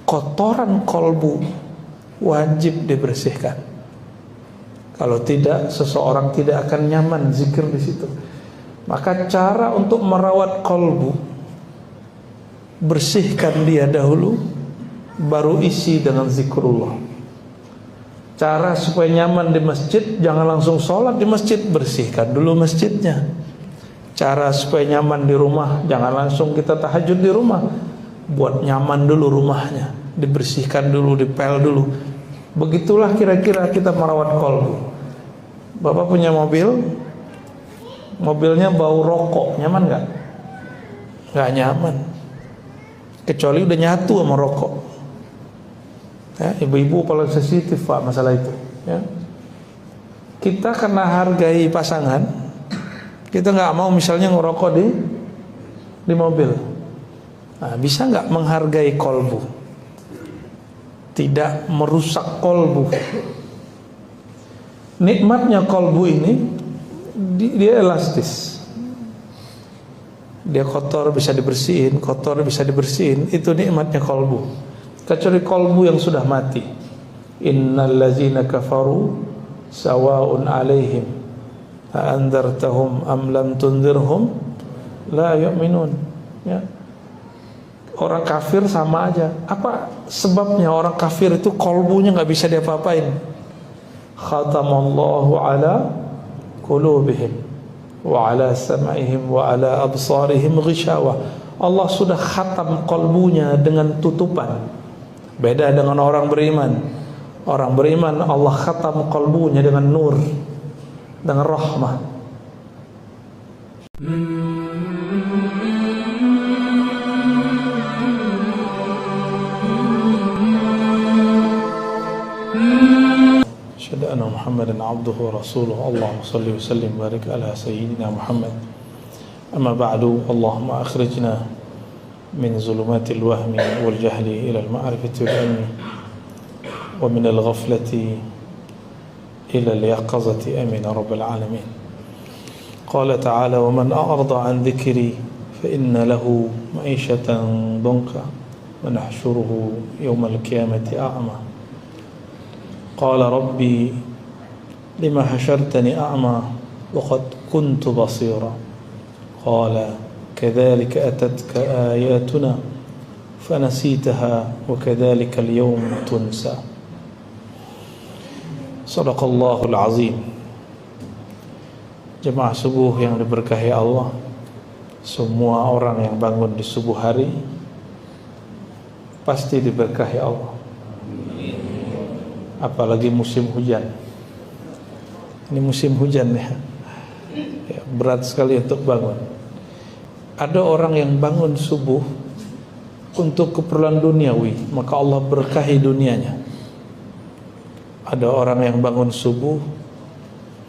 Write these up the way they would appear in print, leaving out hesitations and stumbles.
kotoran kolbu wajib dibersihkan. Kalau tidak, seseorang tidak akan nyaman zikir di situ. Maka cara untuk merawat kolbu, bersihkan dia dahulu, baru isi dengan zikrullah. Cara supaya nyaman di masjid, jangan langsung sholat di masjid, bersihkan dulu masjidnya. Cara supaya nyaman di rumah, jangan langsung kita tahajud di rumah, buat nyaman dulu rumahnya, dibersihkan dulu, dipel dulu. Begitulah kira-kira kita merawat kolbu. Bapak punya mobil, mobilnya bau rokok, nyaman gak? Gak nyaman, kecuali udah nyatu sama rokok. Ya, ibu-ibu paling sensitif Pak masalah itu. Ya. Kita karena hargai pasangan, kita nggak mau misalnya ngerokok di mobil. Nah, bisa nggak menghargai kolbu, tidak merusak kolbu. Nikmatnya kolbu ini, dia elastis. Dia kotor bisa dibersihin, kotor bisa dibersihin. Itu nikmatnya kolbu. Kecuali kolbu yang sudah mati. Innal ladzina kafaru sawa'un 'alaihim a anzartahum am lam tunzirhum la yu'minun. Ya. Orang kafir sama aja. Apa sebabnya orang kafir itu kolbunya nggak bisa diapa-apain? Khatamallahu ala qulubihim wa ala sam'ihim wa ala absarihim ghishawah. Allah sudah khatam kolbunya dengan tutupan. Beda dengan orang beriman. Orang beriman Allah khatam qalbunya dengan nur, dengan rahmah. Asyhadu anna Muhammadan abduhu wa rasuluhu. Allahumma shalli wa sallim wa barik ala sayyidina Muhammad. Amma ba'du, Allahumma akhrijna من ظلمات الوهم والجهل إلى المعرفة والعلم ومن الغفلة إلى اليقظة آمين رب العالمين. قال تعالى ومن أعرض عن ذكري فإن له معيشة ضنكا ونحشره يوم القيامة أعمى قال ربي لما حشرتني أعمى وقد كنت بصيرا قال كذلك أتتك آياتنا فنسيتها وكذلك اليوم تنسى. Sadaqallahul azim. Jemaah subuh yang diberkahi Allah, semua orang yang bangun di subuh hari pasti diberkahi Allah. Apalagi musim hujan. Ini musim hujan ya. Berat sekali untuk bangun. Ada orang yang bangun subuh untuk keperluan duniawi, maka Allah berkahi dunianya. Ada orang yang bangun subuh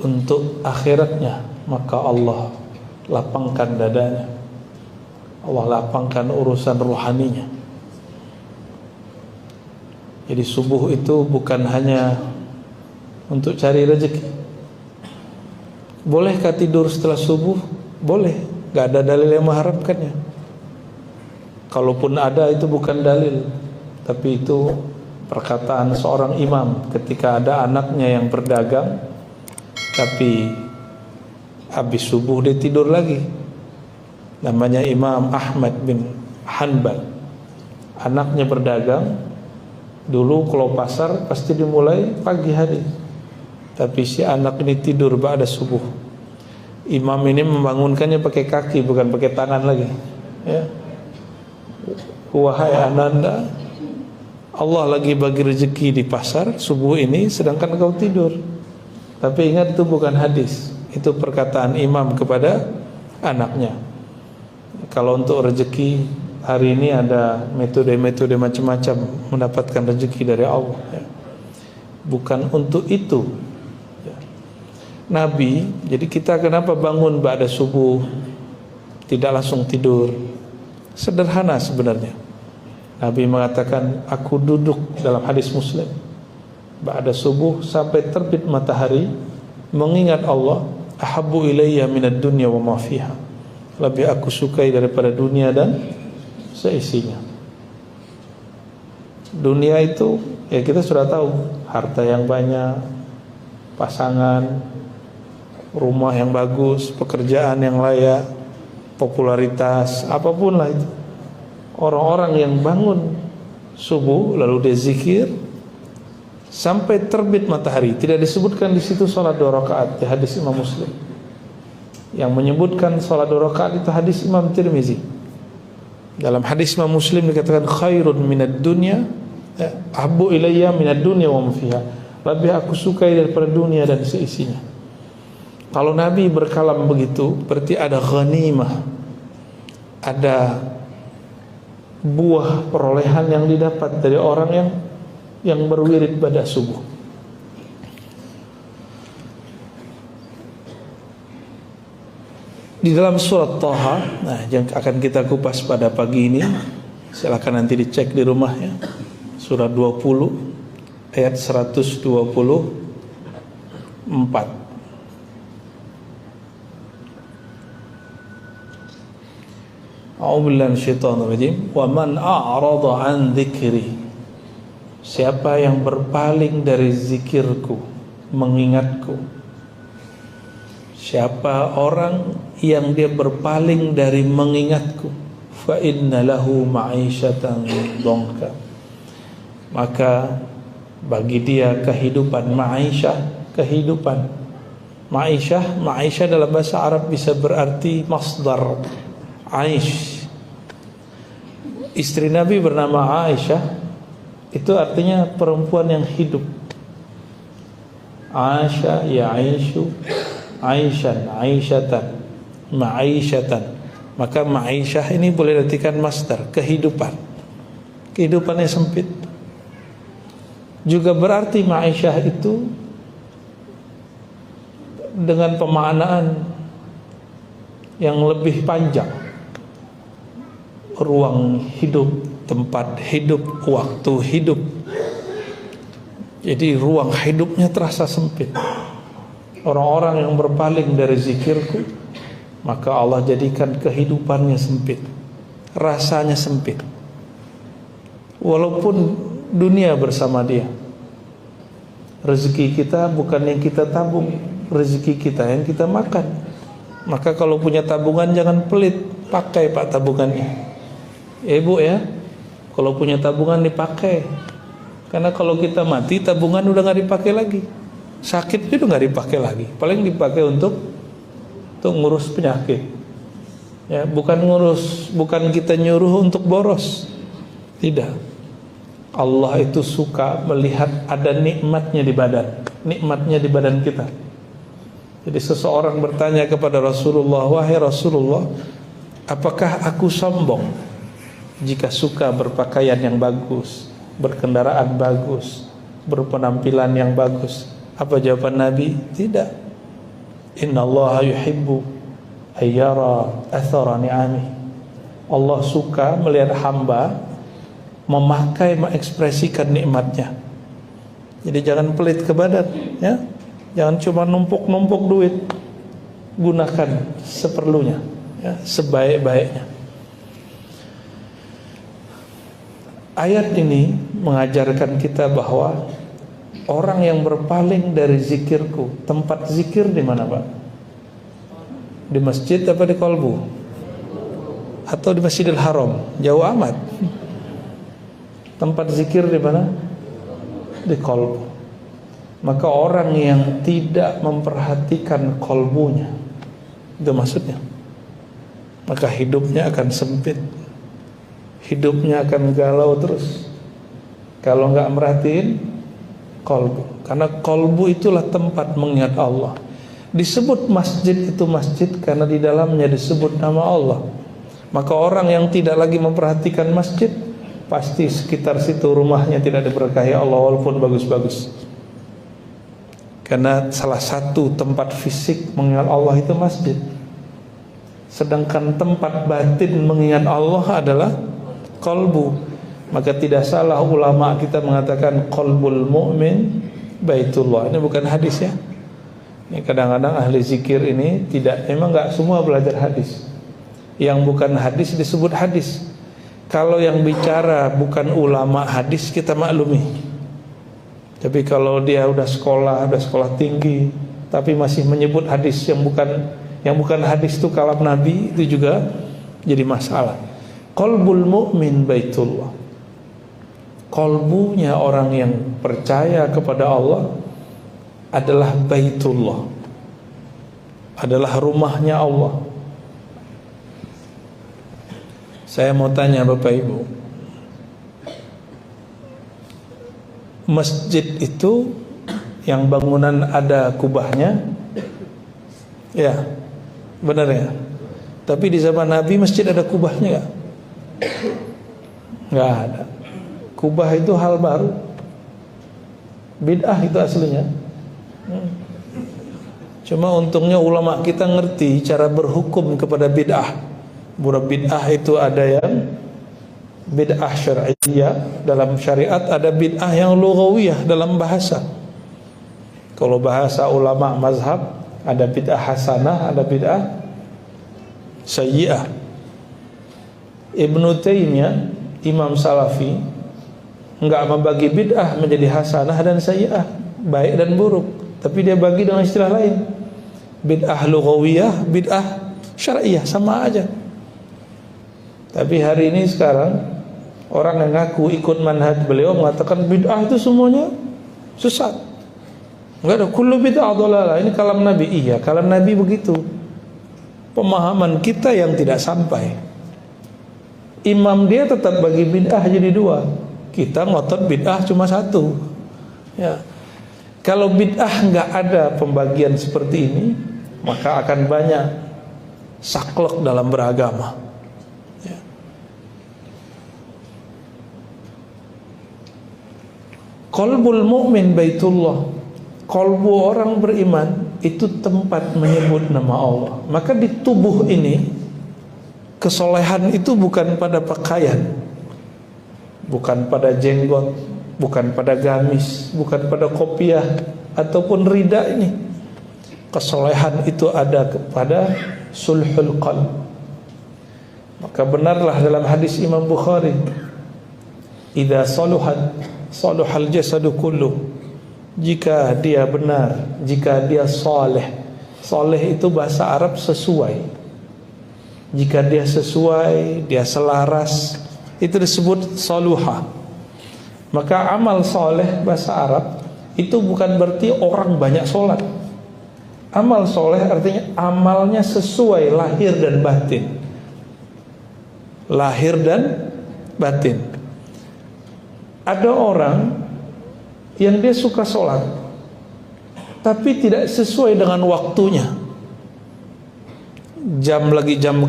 untuk akhiratnya, maka Allah lapangkan dadanya. Allah lapangkan urusan rohaninya. Jadi subuh itu bukan hanya untuk cari rezeki. Bolehkah tidur setelah subuh? Boleh. Gak ada dalil yang mengharamkannya. Kalaupun ada, itu bukan dalil, tapi itu perkataan seorang imam ketika ada anaknya yang berdagang, tapi habis subuh dia tidur lagi. Namanya Imam Ahmad bin Hanbal. Anaknya berdagang. Dulu kalau pasar pasti dimulai pagi hari, tapi si anak ini tidur ba'da subuh. Imam ini membangunkannya pakai kaki, bukan pakai tangan lagi. Ya. Wahai ananda, Allah lagi bagi rezeki di pasar subuh ini, sedangkan kau tidur. Tapi ingat, itu bukan hadis, itu perkataan imam kepada anaknya. Kalau untuk rezeki hari ini ada metode-metode macam-macam mendapatkan rezeki dari Allah. Ya. Bukan untuk itu. Nabi, jadi kita kenapa bangun ba'da subuh, tidak langsung tidur? Sederhana sebenarnya. Nabi mengatakan, aku duduk dalam hadis Muslim ba'da subuh sampai terbit matahari, mengingat Allah. Ahabbu ilayya minad dunya wa ma fiha. Lebih aku sukai daripada dunia dan seisinya. Dunia itu ya kita sudah tahu, harta yang banyak, pasangan, rumah yang bagus, pekerjaan yang layak, popularitas, apapun lah itu. Orang-orang yang bangun subuh lalu dia zikir sampai terbit matahari, tidak disebutkan di situ salat 2 rakaat di hadis Imam Muslim. Yang menyebutkan salat 2 rakaat itu hadis Imam Tirmizi. Dalam hadis Imam Muslim dikatakan khairun minad dunya habbu ilayya minad dunya wa ma fiha. Lebih aku sukai daripada dunia dan seisinya. Kalau Nabi berkalam begitu, berarti ada ghanimah, ada buah perolehan yang didapat dari orang yang berwirid pada subuh. Di dalam surat Thaha, nah yang akan kita kupas pada pagi ini, silakan nanti dicek di rumah ya. Surat 20 ayat 124. A'udzubillahi minasyaitonir rajim. Wa man a'rada an dzikri. Siapa yang berpaling dari zikirku, mengingatku. Siapa orang yang dia berpaling dari mengingatku, fa inna lahu ma'isyatan dhanka. Maka bagi dia kehidupan ma'isyah, kehidupan. Ma'isyah dalam bahasa Arab bisa berarti masdar Aish. Istri Nabi bernama Aisyah, itu artinya perempuan yang hidup. Aisyah ya'ishu Aishan, Aisyatan, Ma'isyatan. Maka Ma'isyah ini boleh diartikan masdar, kehidupan. Kehidupannya sempit. Juga berarti Ma'isyah itu dengan pemaknaan yang lebih panjang. Ruang hidup, tempat hidup, waktu hidup. Jadi ruang hidupnya terasa sempit. Orang-orang yang berpaling dari zikirku, maka Allah jadikan kehidupannya sempit, rasanya sempit. Walaupun dunia bersama dia. Rezeki kita bukan yang kita tabung, rezeki kita yang kita makan. Maka kalau punya tabungan jangan pelit, pakai pak tabungannya. Ibu ya, kalau punya tabungan dipakai. Karena kalau kita mati tabungan udah nggak dipakai lagi. Sakit itu nggak dipakai lagi. Paling dipakai untuk ngurus penyakit. Ya, bukan kita nyuruh untuk boros. Tidak. Allah itu suka melihat ada nikmatnya di badan kita. Jadi seseorang bertanya kepada Rasulullah, wahai Rasulullah, apakah aku sombong jika suka berpakaian yang bagus, berkendaraan bagus, berpenampilan yang bagus? Apa jawaban Nabi? Tidak. Innallaha yuhibbu ayyara athara ni'amih. Allah suka melihat hamba memakai, mengekspresikan nikmatnya. Jadi jangan pelit ke badan, ya. Jangan cuma numpuk-numpuk duit. Gunakan seperlunya, ya, sebaik-baiknya. Ayat ini mengajarkan kita bahwa orang yang berpaling dari zikirku, tempat zikir di mana, Pak? Di masjid apa di kolbu? Atau di Masjidil Haram? Jauh amat. Tempat zikir di mana? Di kolbu. Maka orang yang tidak memperhatikan kolbunya, itu maksudnya, maka hidupnya akan sempit. Hidupnya akan galau terus kalau nggak merhatiin kolbu. Karena kolbu itulah tempat mengingat Allah. Disebut masjid itu masjid karena di dalamnya disebut nama Allah. Maka orang yang tidak lagi memperhatikan masjid, pasti sekitar situ rumahnya tidak diberkahi Allah walaupun bagus-bagus. Karena salah satu tempat fisik mengingat Allah itu masjid. Sedangkan tempat batin mengingat Allah adalah kolbu. Maka tidak salah ulama kita mengatakan qalbul mu'min baitullah. Ini bukan hadis ya. Ini kadang-kadang ahli zikir ini memang nggak semua belajar hadis. Yang bukan hadis disebut hadis. Kalau yang bicara bukan ulama hadis kita maklumi. Tapi kalau dia udah sekolah tinggi, tapi masih menyebut hadis yang bukan hadis itu kalam Nabi, itu juga jadi masalah. Qalbul mu'min baitullah. Kalbunya orang yang percaya kepada Allah adalah baitullah, adalah rumahnya Allah. Saya mau tanya Bapak Ibu, masjid itu yang bangunan ada kubahnya, ya benar ya. Tapi di zaman Nabi masjid ada kubahnya nggak? Nggak ada. Kubah itu hal baru, bid'ah itu aslinya. Cuma untungnya ulama kita ngerti cara berhukum kepada bid'ah. Bid'ah itu ada yang bid'ah syar'iyyah dalam syariat, ada bid'ah yang lughawiyah dalam bahasa. Kalau bahasa ulama mazhab ada bid'ah hasanah, ada bid'ah sayyi'ah. Ibnu Taimiyah, Imam Salafi, enggak membagi bid'ah menjadi hasanah dan sayyi'ah, baik dan buruk, tapi dia bagi dengan istilah lain. Bid'ah lughawiyah, bid'ah syar'iyyah, sama aja. Tapi hari ini sekarang orang yang ngaku ikut manhaj beliau mengatakan bid'ah itu semuanya sesat. Enggak ada, kullu bid'ah dhalalah. Ini kalam Nabi. Iya, kalam Nabi begitu. Pemahaman kita yang tidak sampai. Imam dia tetap bagi bid'ah jadi dua. Kita ngotot bid'ah cuma satu. Ya. Kalau bid'ah enggak ada pembagian seperti ini, maka akan banyak saklek dalam beragama. Qalbul mu'min baitullah. Qalbu orang beriman itu tempat menyebut nama Allah. Maka di tubuh ini kesolehan itu bukan pada pakaian, bukan pada jenggot, bukan pada gamis, bukan pada kopiah ataupun rida ini. Kesolehan itu ada kepada sulhul qalb. Maka benarlah dalam hadis Imam Bukhari, idza saluhal jasadu kullu. Jika dia benar, jika dia saleh. Saleh itu bahasa Arab sesuai. Jika dia sesuai, dia selaras, itu disebut saluha. Maka amal saleh bahasa Arab itu bukan berarti orang banyak sholat. Amal saleh artinya amalnya sesuai lahir dan batin. Lahir dan batin. Ada orang yang dia suka sholat tapi tidak sesuai dengan waktunya. Jam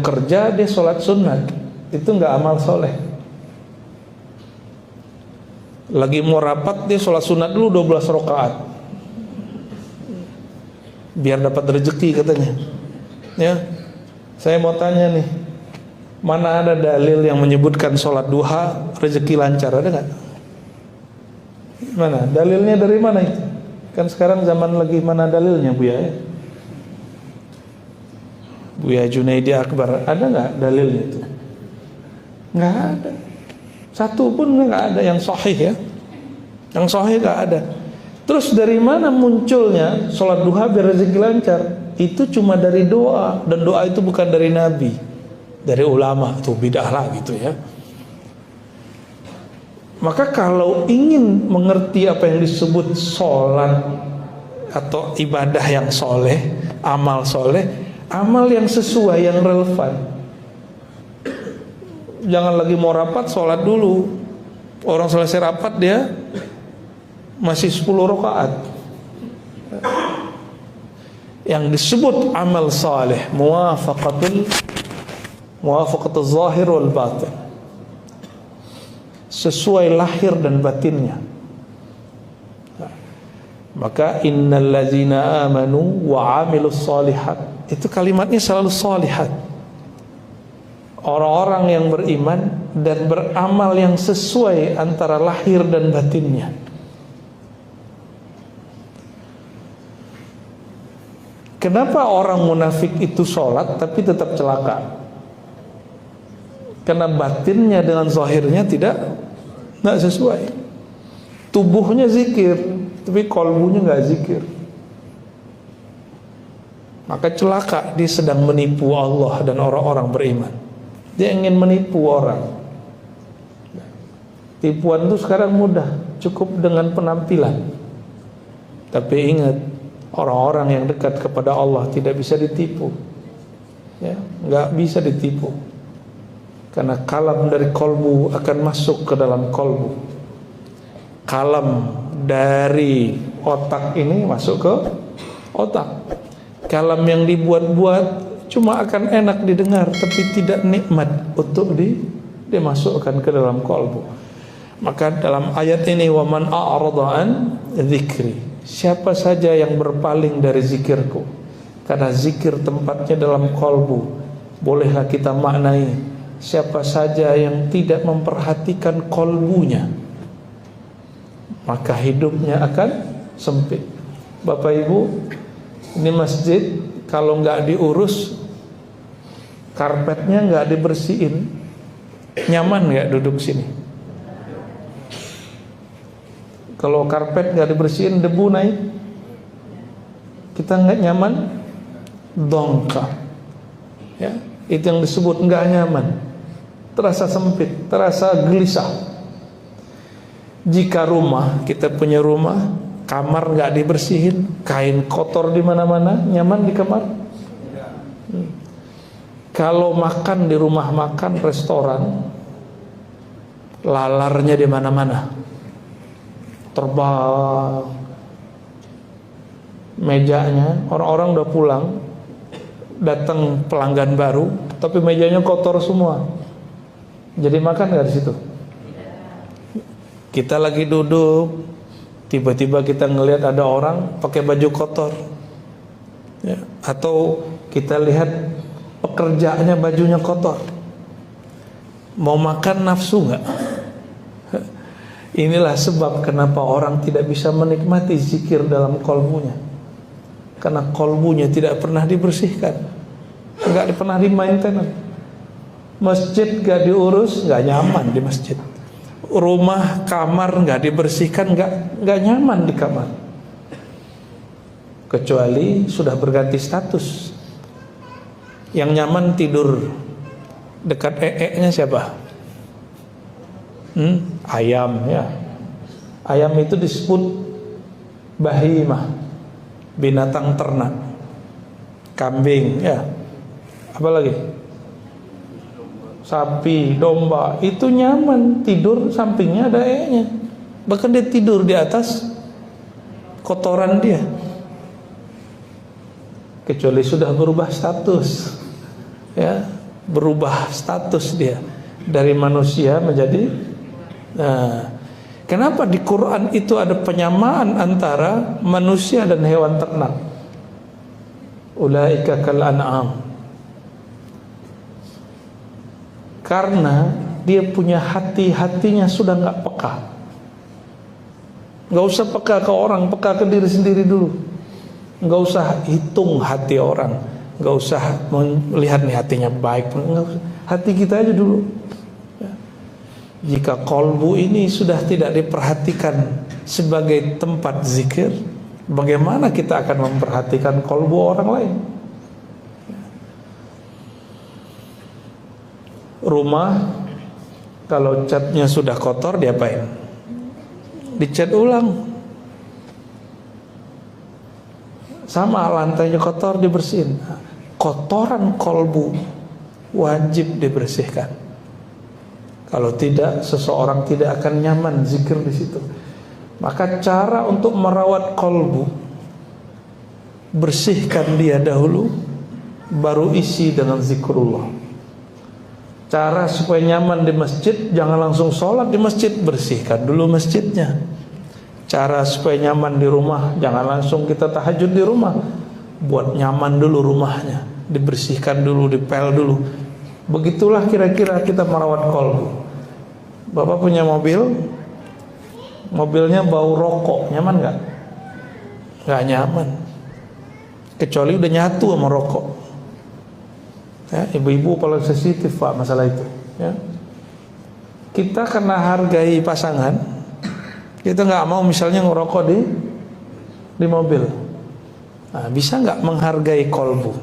kerja dia sholat sunat, itu enggak amal soleh. Lagi mau rapat dia sholat sunat dulu 12 rakaat biar dapat rezeki katanya. Ya, saya mau tanya nih, mana ada dalil yang menyebutkan sholat duha rezeki lancar, ada nggak? Mana dalilnya, dari mana itu? Kan sekarang zaman lagi mana dalilnya Buya ya? Buya Junaidi Akbar, ada nggak dalilnya itu? Nggak ada. Satu pun nggak ada yang sahih ya. Yang sahih nggak ada. Terus dari mana munculnya sholat duha biar rezeki lancar? Itu cuma dari doa, dan doa itu bukan dari Nabi, dari ulama. Itu bid'ah lah gitu ya. Maka kalau ingin mengerti apa yang disebut sholat atau ibadah yang soleh, amal soleh, amal yang sesuai, yang relevan. Jangan lagi mau rapat sholat dulu. Orang selesai rapat dia masih 10 rakaat. Yang disebut amal saleh muwafaqatul zahir wal batin, sesuai lahir dan batinnya. Maka innal ladzina amanu wa amilus solihat, itu kalimatnya selalu solihat. Orang-orang yang beriman dan beramal yang sesuai antara lahir dan batinnya. Kenapa orang munafik itu sholat tapi tetap celaka? Karena batinnya dengan zahirnya tidak sesuai. Tubuhnya zikir, tapi kolbunya nggak zikir. Maka celaka, dia sedang menipu Allah dan orang-orang beriman. Dia ingin menipu orang. Tipuan itu sekarang mudah, cukup dengan penampilan. Tapi ingat, orang-orang yang dekat kepada Allah tidak bisa ditipu. Ya, nggak bisa ditipu. Karena kalam dari kolbu akan masuk ke dalam kolbu. Kalam dari otak ini masuk ke otak. Kalam yang dibuat-buat cuma akan enak didengar, tapi tidak nikmat untuk dimasukkan ke dalam kolbu. Maka dalam ayat ini, waman a'rada an dzikri, siapa saja yang berpaling dari zikirku, karena zikir tempatnya dalam kolbu. Bolehlah kita maknai, siapa saja yang tidak memperhatikan kolbunya, maka hidupnya akan sempit. Bapak Ibu, ini masjid kalau nggak diurus, karpetnya nggak dibersihin, nyaman nggak duduk sini? Kalau karpet nggak dibersihin, debu naik, kita nggak nyaman, dongkak. Ya, itu yang disebut nggak nyaman, terasa sempit, terasa gelisah. Jika rumah, kita punya rumah, kamar nggak dibersihin, kain kotor di mana-mana, nyaman di kamar? Kalau makan di rumah makan restoran, lalarnya di mana-mana, terbang. Mejanya, orang-orang udah pulang, datang pelanggan baru, tapi mejanya kotor semua. Jadi makan nggak di situ? Kita lagi duduk, tiba-tiba kita ngelihat ada orang pakai baju kotor, ya. Atau kita lihat pekerjaannya bajunya kotor, mau makan nafsu nggak? Inilah sebab kenapa orang tidak bisa menikmati zikir dalam kolbunya, karena kolbunya tidak pernah dibersihkan, nggak pernah di-maintenance. Masjid nggak diurus, nggak nyaman di masjid. Rumah, kamar nggak dibersihkan, nggak nyaman di kamar. Kecuali sudah berganti status. Yang nyaman tidur dekat nya siapa? Ayam, ya. Ayam itu disebut bahimah, binatang ternak. Kambing, ya. Apa lagi? Sapi, domba, itu nyaman tidur sampingnya ada nya. Bahkan dia tidur di atas kotoran dia. Kecuali sudah berubah status, ya, berubah status dia dari manusia menjadi. Nah, kenapa di Quran itu ada penyamaan antara manusia dan hewan ternak? Ulaika kal an'am. Karena dia punya hatinya sudah nggak peka. Nggak usah peka ke orang, peka ke diri sendiri dulu. Nggak usah hitung hati orang, nggak usah melihat nih hatinya baik, nggak usah. Hati kita aja dulu. Ya. Jika kolbu ini sudah tidak diperhatikan sebagai tempat zikir, bagaimana kita akan memperhatikan kolbu orang lain? Rumah kalau catnya sudah kotor, diapain? Dicat ulang. Sama lantainya kotor, dibersihin. Kotoran kolbu wajib dibersihkan. Kalau tidak, seseorang tidak akan nyaman zikir di situ. Maka cara untuk merawat kolbu, bersihkan dia dahulu, baru isi dengan zikrullah. Cara supaya nyaman di masjid, jangan langsung sholat di masjid, bersihkan dulu masjidnya. Cara supaya nyaman di rumah, jangan langsung kita tahajud di rumah, buat nyaman dulu rumahnya, dibersihkan dulu, dipel dulu. Begitulah kira-kira kita merawat kolbu. Bapak punya mobil, mobilnya bau rokok, nyaman gak? Gak nyaman, kecuali udah nyatu sama rokok. Ya, ibu-ibu paling sensitif Pak masalah itu. Ya. Kita karena hargai pasangan, kita nggak mau misalnya ngerokok di mobil. Nah, bisa nggak menghargai kolbu,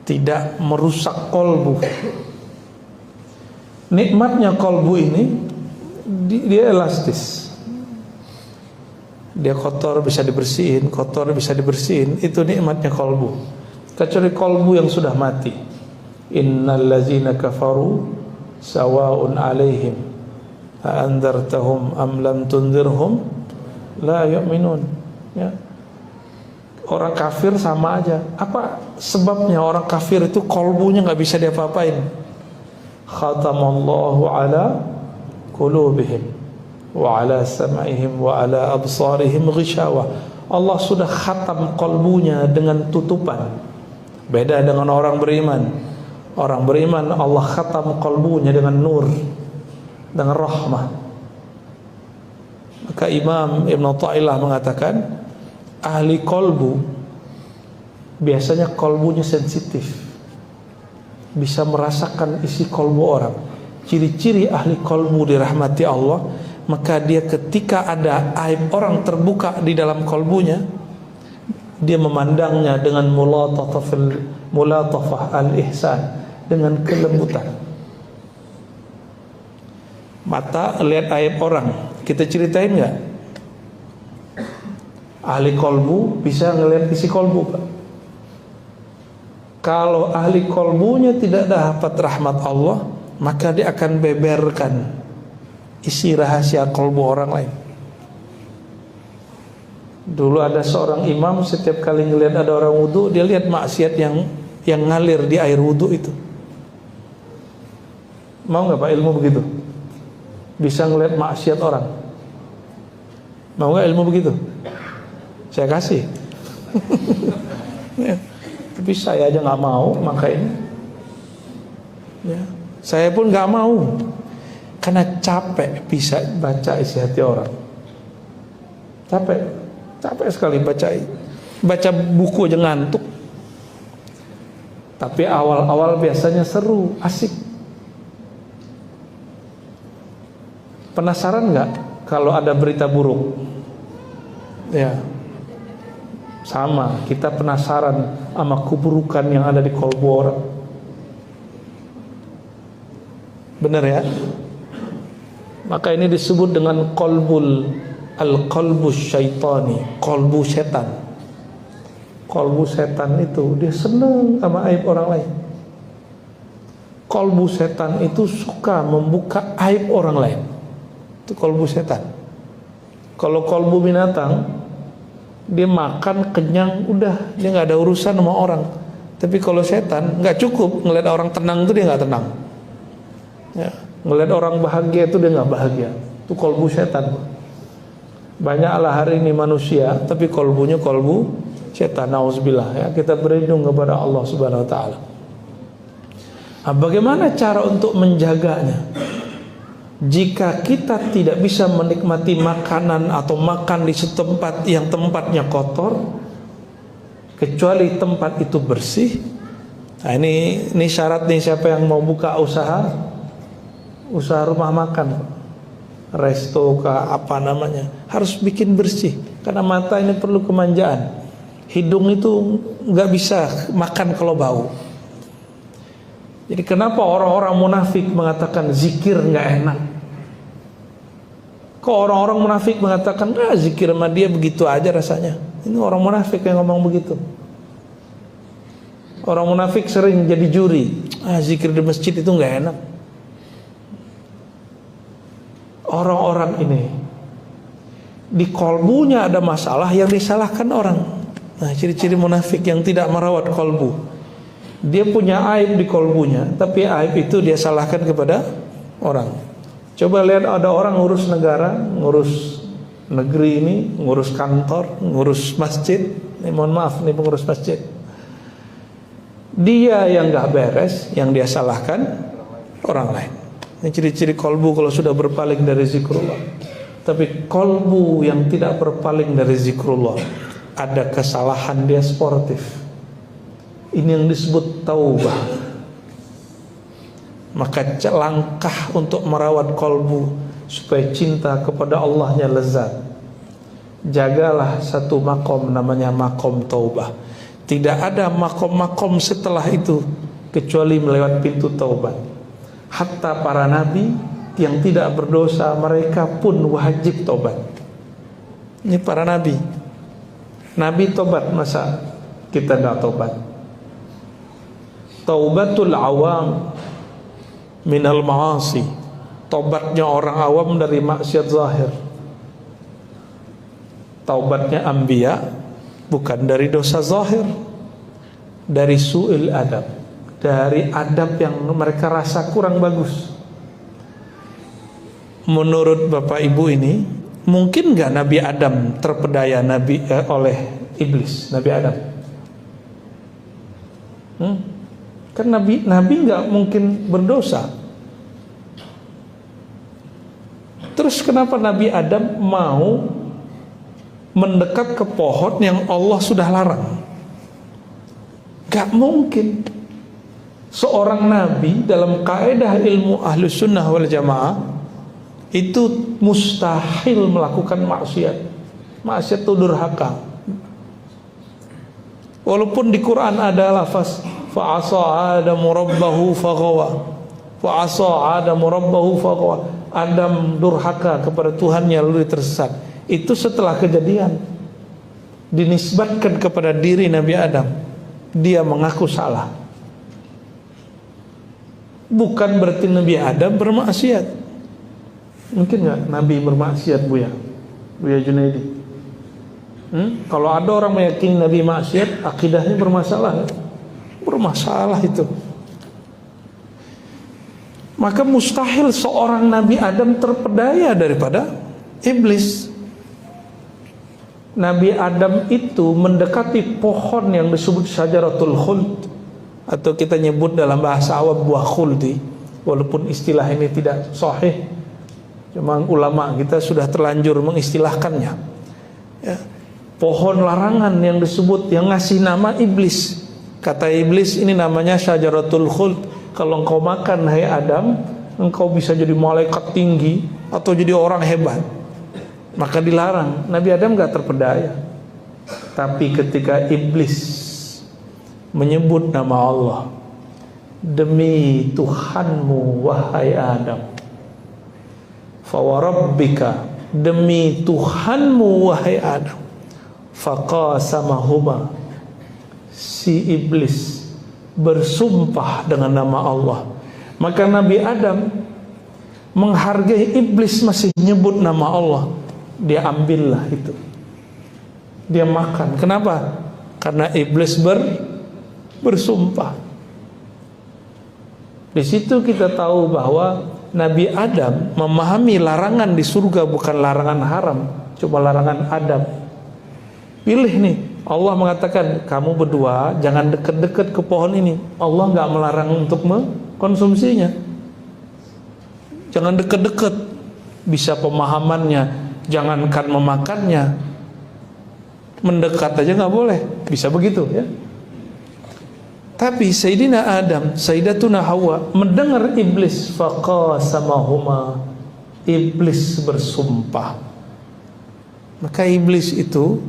tidak merusak kolbu? Nikmatnya kolbu ini, dia elastis. Dia kotor bisa dibersihin, kotor bisa dibersihin. Itu nikmatnya kolbu. Kecuali kolbu yang sudah mati. Innal ladzina kafaru sawa'un 'alaihim a anzartahum am lam tunzirhum la yu'minun. Ya. Orang kafir sama aja. Apa sebabnya orang kafir itu kolbunya nggak bisa diapa-apain? Khatamallahu ala qulubihim wa ala sam'ihim wa ala absarihim ghishawa. Allah sudah khatam kolbunya dengan tutupan. Beda dengan orang beriman. Orang beriman Allah khatam kolbunya dengan nur, dengan rahmah. Maka Imam Ibn Athaillah mengatakan, ahli kolbu biasanya kolbunya sensitif, bisa merasakan isi kolbu orang. Ciri-ciri ahli kolbu dirahmati Allah, maka dia ketika ada aib orang terbuka di dalam kolbunya, dia memandangnya dengan mulatafah al-ihsan, dengan kelembutan. Mata lihat aib orang, kita ceritain nggak? Ahli kolbu bisa ngelihat isi kolbu, Pak. Kalau ahli kolbunya tidak dapat rahmat Allah, maka dia akan beberkan isi rahasia kolbu orang lain. Dulu ada seorang imam, setiap kali ngelihat ada orang wudu, dia lihat maksiat yang ngalir di air wudu itu. Mau nggak Pak ilmu begitu? Bisa ngelihat maksiat orang. Mau nggak ilmu begitu? Saya kasih. Ya. Tapi saya aja nggak mau, makanya. Ya. Saya pun nggak mau, karena capek bisa baca isi hati orang. Capek sekali baca buku aja ngantuk. Tapi awal-awal biasanya seru, asik. Penasaran nggak kalau ada berita buruk? Ya, sama. Kita penasaran sama keburukan yang ada di kolbu orang. Benar ya? Maka ini disebut dengan al-qalbu syaitani, kolbu setan. Kolbu setan itu dia senang sama aib orang lain. Kolbu setan itu suka membuka aib orang lain. Itu kolbu setan. Kalau kolbu binatang, dia makan kenyang, udah, dia nggak ada urusan sama orang. Tapi kalau setan nggak cukup ngeliat orang tenang itu dia nggak tenang. Ya, ngeliat orang bahagia itu dia nggak bahagia. Itu kolbu setan. Banyaklah hari ini manusia, tapi kolbunya kolbu setan. Nauzubillah. Ya, kita berlindung kepada Allah Subhanahu Wa Taala. Nah, bagaimana cara untuk menjaganya? Jika kita tidak bisa menikmati makanan atau makan di setempat yang tempatnya kotor, kecuali tempat itu bersih. Nah, ini syarat nih, siapa yang mau buka usaha rumah makan, resto apa namanya, harus bikin bersih. Karena mata ini perlu kemanjaan. Hidung itu nggak bisa makan kalau bau. Jadi kenapa orang-orang munafik mengatakan zikir nggak enak? Kok orang-orang munafik mengatakan zikir sama dia begitu aja rasanya? Ini orang munafik yang ngomong begitu. Orang munafik sering jadi juri. Zikir di masjid itu nggak enak. Orang-orang ini di kolbunya ada masalah yang disalahkan orang. Nah, ciri-ciri munafik yang tidak merawat kolbu. Dia punya aib di kolbunya, tapi aib itu dia salahkan kepada orang. Coba lihat ada orang ngurus negara, ngurus negeri ini, ngurus kantor, ngurus masjid. Ini mohon maaf, ini pengurus masjid. Dia yang gak beres, yang dia salahkan orang lain. Ini ciri-ciri kolbu kalau sudah berpaling dari zikrullah. Tapi kolbu yang tidak berpaling dari zikrullah, ada kesalahan dia sportif. Ini yang disebut taubah. Maka langkah untuk merawat kolbu supaya cinta kepada Allahnya lezat. Jagalah satu makom namanya makom taubah. Tidak ada makom-makom setelah itu kecuali melewat pintu taubat. Hatta para nabi yang tidak berdosa, mereka pun wajib taubat. Ini para nabi. Nabi tobat, masa kita tidak tobat? Taubatul awam minal ma'asi. Taubatnya orang awam dari maksiat zahir. Taubatnya anbiya bukan dari dosa zahir, dari su'il adab, dari adab yang mereka rasa kurang bagus. Menurut Bapak Ibu ini, mungkin gak Nabi Adam terpedaya oleh iblis? Nabi Adam kan Nabi gak mungkin berdosa. Terus kenapa Nabi Adam mau mendekat ke pohon yang Allah sudah larang? Gak mungkin. Seorang nabi dalam kaidah ilmu ahlus sunnah wal jamaah itu mustahil melakukan maksiat. Maksiat itu durhaka. Walaupun di Quran ada lafaz fa'asa Adamu rabbahu faghawa, fa'asa Adamu rabbahu faghawa. Adam durhaka kepada Tuhannya lalu tersesat. Itu setelah kejadian, dinisbatkan kepada diri Nabi Adam. Dia mengaku salah. Bukan berarti Nabi Adam bermaksiat. Mungkin nggak Nabi bermaksiat, Buya Junaidi? Kalau ada orang meyakini Nabi maksiat, akidahnya bermasalah. Bermasalah itu. Maka mustahil seorang Nabi Adam terpedaya daripada iblis. Nabi Adam itu mendekati pohon yang disebut syajaratul khuld, atau kita nyebut dalam bahasa awam buah khuldi, walaupun istilah ini tidak sahih, cuma ulama kita sudah terlanjur mengistilahkannya ya. Pohon larangan yang disebut, yang ngasih nama iblis. Kata iblis, ini namanya syajaratul khuld. Kalau engkau makan, hai Adam, engkau bisa jadi malaikat tinggi atau jadi orang hebat. Maka dilarang. Nabi Adam gak terpedaya. Tapi ketika iblis menyebut nama Allah, demi Tuhanmu wahai Adam, fawarabbika, demi Tuhanmu wahai Adam, faqasamahuma, si iblis bersumpah dengan nama Allah. Maka Nabi Adam menghargai iblis masih nyebut nama Allah. Dia ambillah itu, dia makan. Kenapa? Karena iblis bersumpah. Di situ kita tahu bahwa Nabi Adam memahami larangan di surga bukan larangan haram, cuma larangan adab. Pilih nih, Allah mengatakan kamu berdua jangan dekat-dekat ke pohon ini. Allah nggak melarang untuk mengkonsumsinya. Jangan dekat-dekat. Bisa pemahamannya, jangankan memakannya, mendekat aja nggak boleh. Bisa begitu ya. Tapi Sayyidina Adam, Sayyidatuna Hawa mendengar iblis, faqasamahuma, iblis bersumpah. Maka iblis itu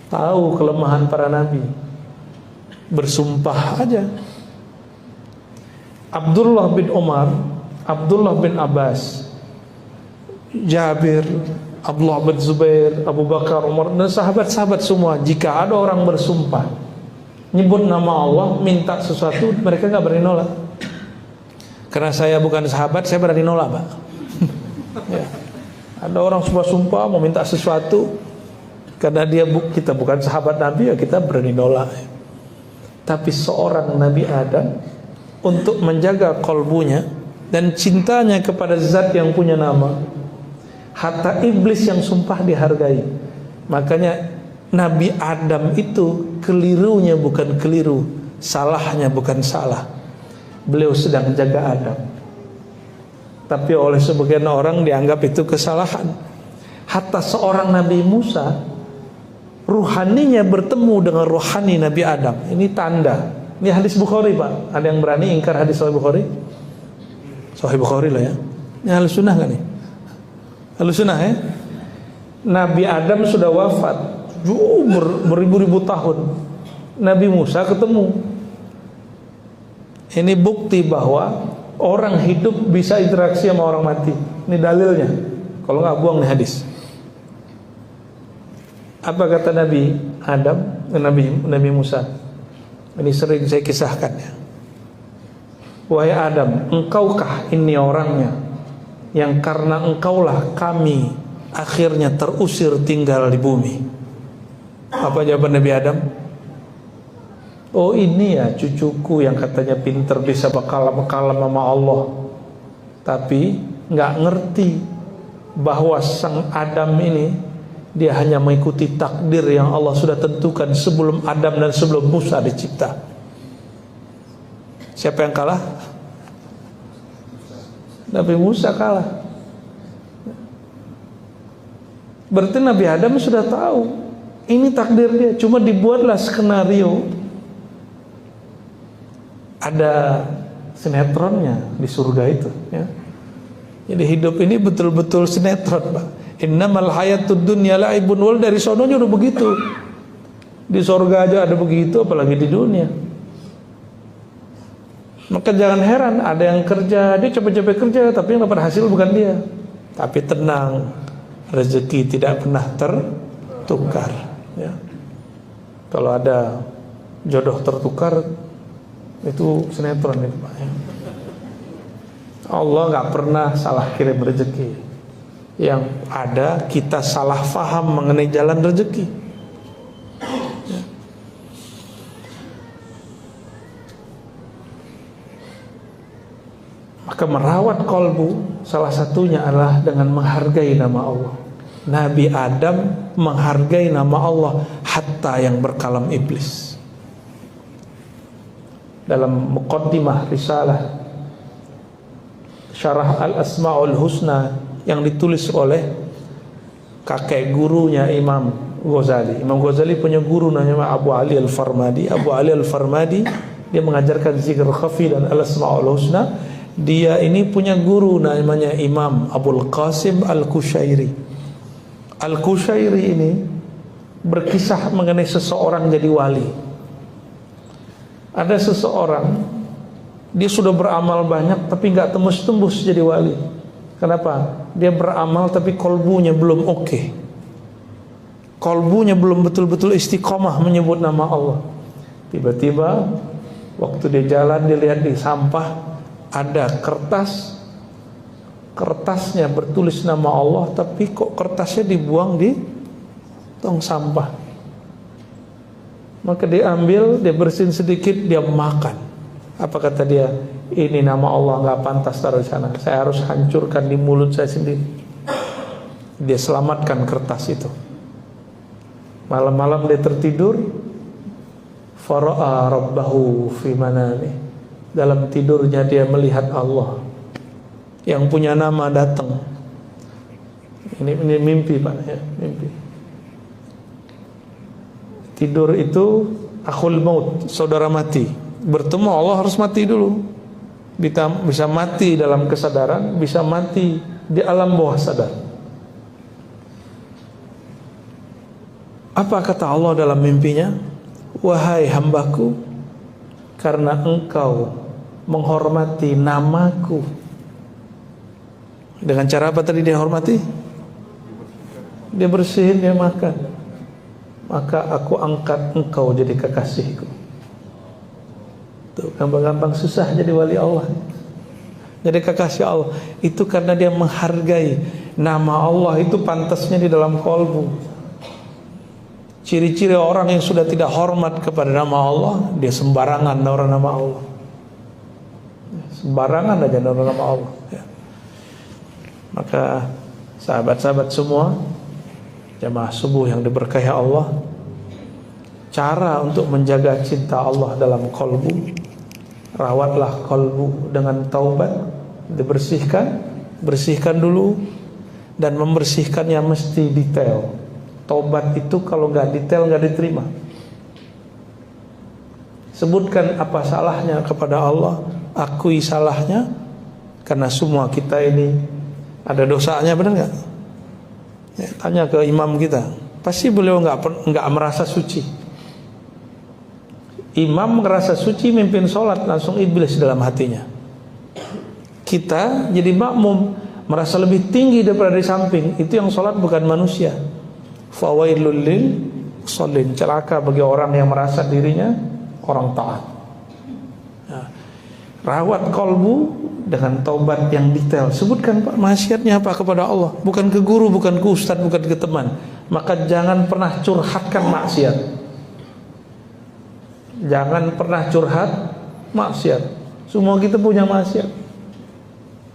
tahu kelemahan para nabi, bersumpah aja. Abdullah bin Umar, Abdullah bin Abbas, Jabir, Abdullah bin Zubair, Abu Bakar, Umar, dan sahabat-sahabat semua, jika ada orang bersumpah nyebut nama Allah, minta sesuatu, mereka gak berani nolak. Karena saya bukan sahabat, saya berani nolak, Pak. Ya. Ada orang sumpah mau minta sesuatu, karena kita bukan sahabat Nabi, ya kita berani nolak. Tapi seorang Nabi Adam, untuk menjaga kolbunya dan cintanya kepada zat yang punya nama, hatta iblis yang sumpah dihargai. Makanya Nabi Adam itu kelirunya bukan keliru, salahnya bukan salah. Beliau sedang jaga adab. Tapi oleh sebagian orang dianggap itu kesalahan. Hatta seorang Nabi Musa, ruhaninya bertemu dengan ruhani Nabi Adam. Ini tanda. Ini hadis Bukhari, Pak. Ada yang berani ingkar hadis Bukhari? Sahih Bukhari lah ya. Ini Ahlus Sunnah kan nih? Ahlus Sunnah ya. Nabi Adam sudah wafat beribu-ribu tahun. Nabi Musa ketemu. Ini bukti bahwa orang hidup bisa interaksi sama orang mati. Ini dalilnya. Kalau nggak buang nih hadis. Apa kata Nabi Adam, Nabi Musa? Ini sering saya kisahkan ya. Wahai Adam, engkaukah ini orangnya yang karena engkaulah kami akhirnya terusir tinggal di bumi? Apa jawaban Nabi Adam? Oh ini ya cucuku yang katanya pinter bisa bakalam sama Allah, tapi nggak ngerti bahwa sang Adam ini dia hanya mengikuti takdir yang Allah sudah tentukan sebelum Adam dan sebelum Musa dicipta. Siapa yang kalah? Nabi Musa kalah. Berarti Nabi Adam sudah tahu ini takdir dia, cuma dibuatlah skenario. Ada sinetronnya di surga itu ya. Jadi hidup ini betul-betul sinetron, Pak. Innamal hayatud dunya la'ibun wal, dari sononya udah begitu. Di surga aja ada begitu, apalagi di dunia. Maka jangan heran ada yang kerja, dia capek-capek kerja tapi yang dapat hasil bukan dia. Tapi tenang, rezeki tidak pernah tertukar ya. Kalau ada jodoh tertukar itu sinetron itu Pak ya. Allah nggak pernah salah kirim rezeki. Yang ada kita salah faham mengenai jalan rezeki ya. Maka merawat kolbu salah satunya adalah dengan menghargai nama Allah. Nabi Adam menghargai nama Allah hatta yang berkalam iblis. Dalam muqaddimah risalah Syarah Al-Asma'ul Husna yang ditulis oleh kakek gurunya Imam Ghazali. Imam Ghazali punya guru namanya Abu Ali Al-Farmadi. Abu Ali Al-Farmadi dia mengajarkan zikr khafi dan Al-Asma'ul Husna. Dia ini punya guru namanya Imam Abul Qasim Al-Kushairi. Al-Kushairi ini berkisah mengenai seseorang jadi wali. Ada seseorang dia sudah beramal banyak tapi nggak tembus-tembus jadi wali. Kenapa? Dia beramal tapi kolbunya belum oke. Kolbunya belum betul-betul istiqomah menyebut nama Allah. Tiba-tiba waktu dia jalan, dia lihat di sampah ada kertasnya bertulis nama Allah, tapi kok kertasnya dibuang di tong sampah. Maka dia ambil, dia bersihin sedikit, dia makan. Apa kata dia? Ini nama Allah nggak pantas taruh di sana. Saya harus hancurkan di mulut saya sendiri. Dia selamatkan kertas itu. Malam-malam dia tertidur. Fara'a rabbahu fi manami. Dalam tidurnya dia melihat Allah yang punya nama datang. Ini mimpi Pak ya, mimpi. Tidur itu akhul maut, saudara mati. Bertemu Allah harus mati dulu. Bisa mati dalam kesadaran, bisa mati di alam bawah sadar. Apa kata Allah dalam mimpinya? Wahai hambaku, karena engkau menghormati namaku. Dengan cara apa tadi dia hormati? Dia bersihin, dia makan. Maka aku angkat engkau jadi kekasihku. Tuh, gampang-gampang susah jadi wali Allah. Jadi kekasih Allah. Itu karena dia menghargai nama Allah, itu pantasnya di dalam kolbu. Ciri-ciri orang yang sudah tidak hormat kepada nama Allah, dia sembarangan naruh nama Allah. Sembarangan aja naruh nama Allah ya. Maka sahabat-sahabat semua, jamaah subuh yang diberkahi Allah, cara untuk menjaga cinta Allah dalam kolbu, rawatlah kolbu dengan taubat, bersihkan dulu, dan membersihkannya mesti detail. Taubat itu kalau nggak detail nggak diterima. Sebutkan apa salahnya kepada Allah, akui salahnya, Karena semua kita ini ada dosanya, benar nggak? Ya, tanya ke imam kita, pasti beliau nggak merasa suci. Imam merasa suci mimpin sholat, langsung iblis dalam hatinya. Kita jadi makmum merasa lebih tinggi daripada di samping, itu yang sholat bukan manusia. Fawailul lil musallin, celaka bagi orang yang merasa dirinya orang taat. Nah, rawat kolbu dengan taubat yang detail. Sebutkan Pak, maksiatnya apa kepada Allah, bukan ke guru, bukan ke ustadz, bukan ke teman. Maka jangan pernah curhatkan maksiat. Jangan pernah curhat maksiat. Semua kita punya maksiat.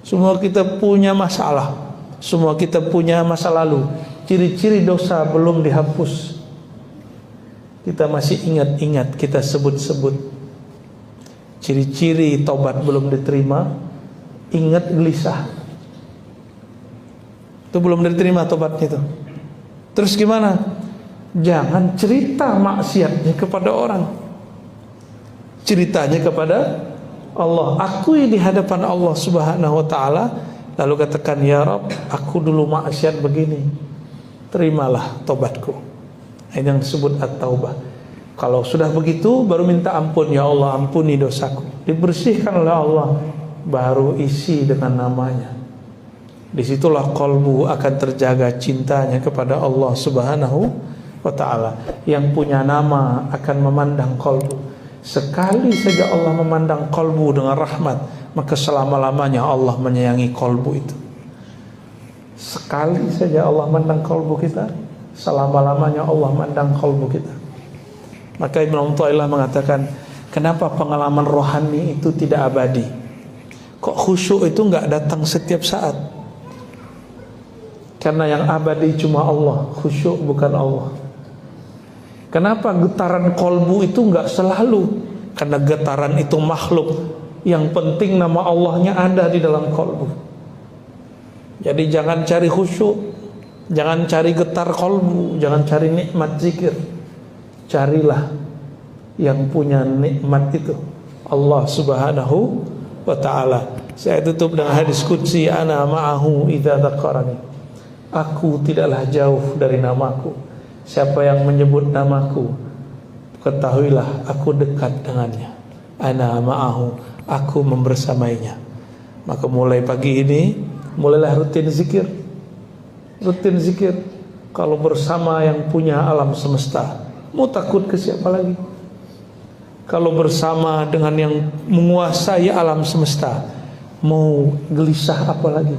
Semua kita punya masalah. Semua kita punya masa lalu. Ciri-ciri dosa belum dihapus, kita masih ingat-ingat, kita sebut-sebut. Ciri-ciri taubat belum diterima, ingat gelisah. Itu belum diterima taubatnya itu. Terus gimana? Jangan cerita maksiatnya kepada orang. Ceritanya kepada Allah. Akui di hadapan Allah Subhanahu wa ta'ala. Lalu katakan, ya Rabb, aku dulu maksiat begini, terimalah taubatku. Ini yang disebut at-taubah. Kalau sudah begitu, baru minta ampun. Ya Allah, ampuni dosaku. Dibersihkan oleh Allah, baru isi dengan namanya. Disitulah kolbu akan terjaga cintanya kepada Allah Subhanahu wa ta'ala. Yang punya nama akan memandang kolbu. Sekali saja Allah memandang kolbu dengan rahmat, maka selama-lamanya Allah menyayangi kolbu itu. Sekali saja Allah memandang kolbu kita, selama-lamanya Allah memandang kolbu kita. Maka Ibnu Athaillah mengatakan, kenapa pengalaman rohani itu tidak abadi? Kok khusyuk itu enggak datang setiap saat? Karena yang abadi cuma Allah, khusyuk bukan Allah. Kenapa getaran kolbu itu enggak selalu? Karena getaran itu makhluk. Yang penting nama Allahnya ada di dalam kolbu. Jadi jangan cari khusyuk, jangan cari getar kolbu, jangan cari nikmat zikir. Carilah yang punya nikmat itu, Allah Subhanahu wa ta'ala. Saya tutup dengan hadis qudsi, ana ma'ahu idza dzakarani. Aku tidaklah jauh dari namaku. Siapa yang menyebut namaku, ketahuilah aku dekat dengannya. Ana ma'ahu, aku membersamainya. Maka mulai pagi ini, mulailah rutin zikir. Rutin zikir. Kalau bersama yang punya alam semesta, mau takut ke siapa lagi? Kalau bersama dengan yang menguasai alam semesta, mau gelisah apa lagi?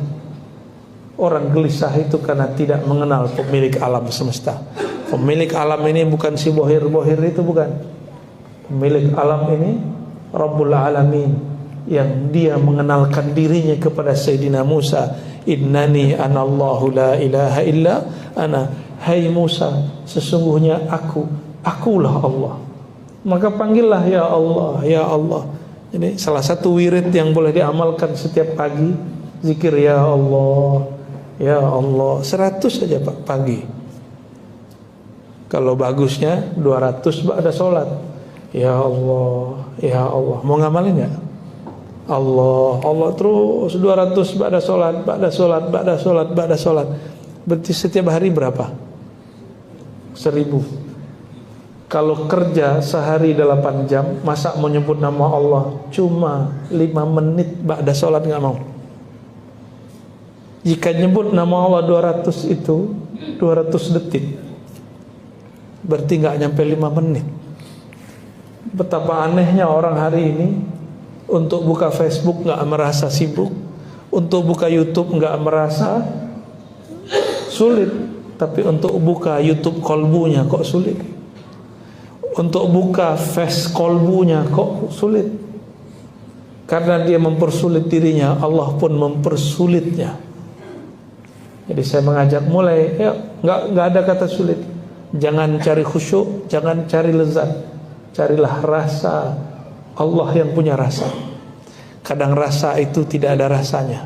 Orang gelisah itu karena tidak mengenal pemilik alam semesta. Pemilik alam ini bukan si bohir-bohir itu, bukan. Pemilik alam ini Rabbul Alamin, yang dia mengenalkan dirinya kepada Sayyidina Musa. Innani anallahu la ilaha illa ana. Hai Musa, sesungguhnya akulah Allah. Maka panggillah ya Allah, ya Allah. Jadi salah satu wirid yang boleh diamalkan setiap pagi, zikir ya Allah, ya Allah. 100 saja Pak pagi. Kalau bagusnya 200 ba'da sholat. Ya Allah, ya Allah. Mau ngamalin gak? Allah, Allah terus 200 ba'da sholat, ba'da sholat, ba'da sholat, ba'da sholat. Berarti setiap hari berapa? 1000. Kalau kerja sehari 8 jam, masa menyebut nama Allah cuma 5 menit ba'da sholat, gak mau? Jika nyebut nama Allah 200 itu 200 detik, berarti gak nyampe 5 menit. Betapa anehnya orang hari ini, untuk buka Facebook gak merasa sibuk, untuk buka YouTube gak merasa sulit, tapi untuk buka YouTube kolbunya kok sulit. Untuk buka face kolbunya kok sulit. Karena dia mempersulit dirinya, Allah pun mempersulitnya. Jadi saya mengajak mulai, ya, nggak ada kata sulit. Jangan cari khusyuk, jangan cari lezat, carilah rasa. Allah yang punya rasa. Kadang rasa itu tidak ada rasanya,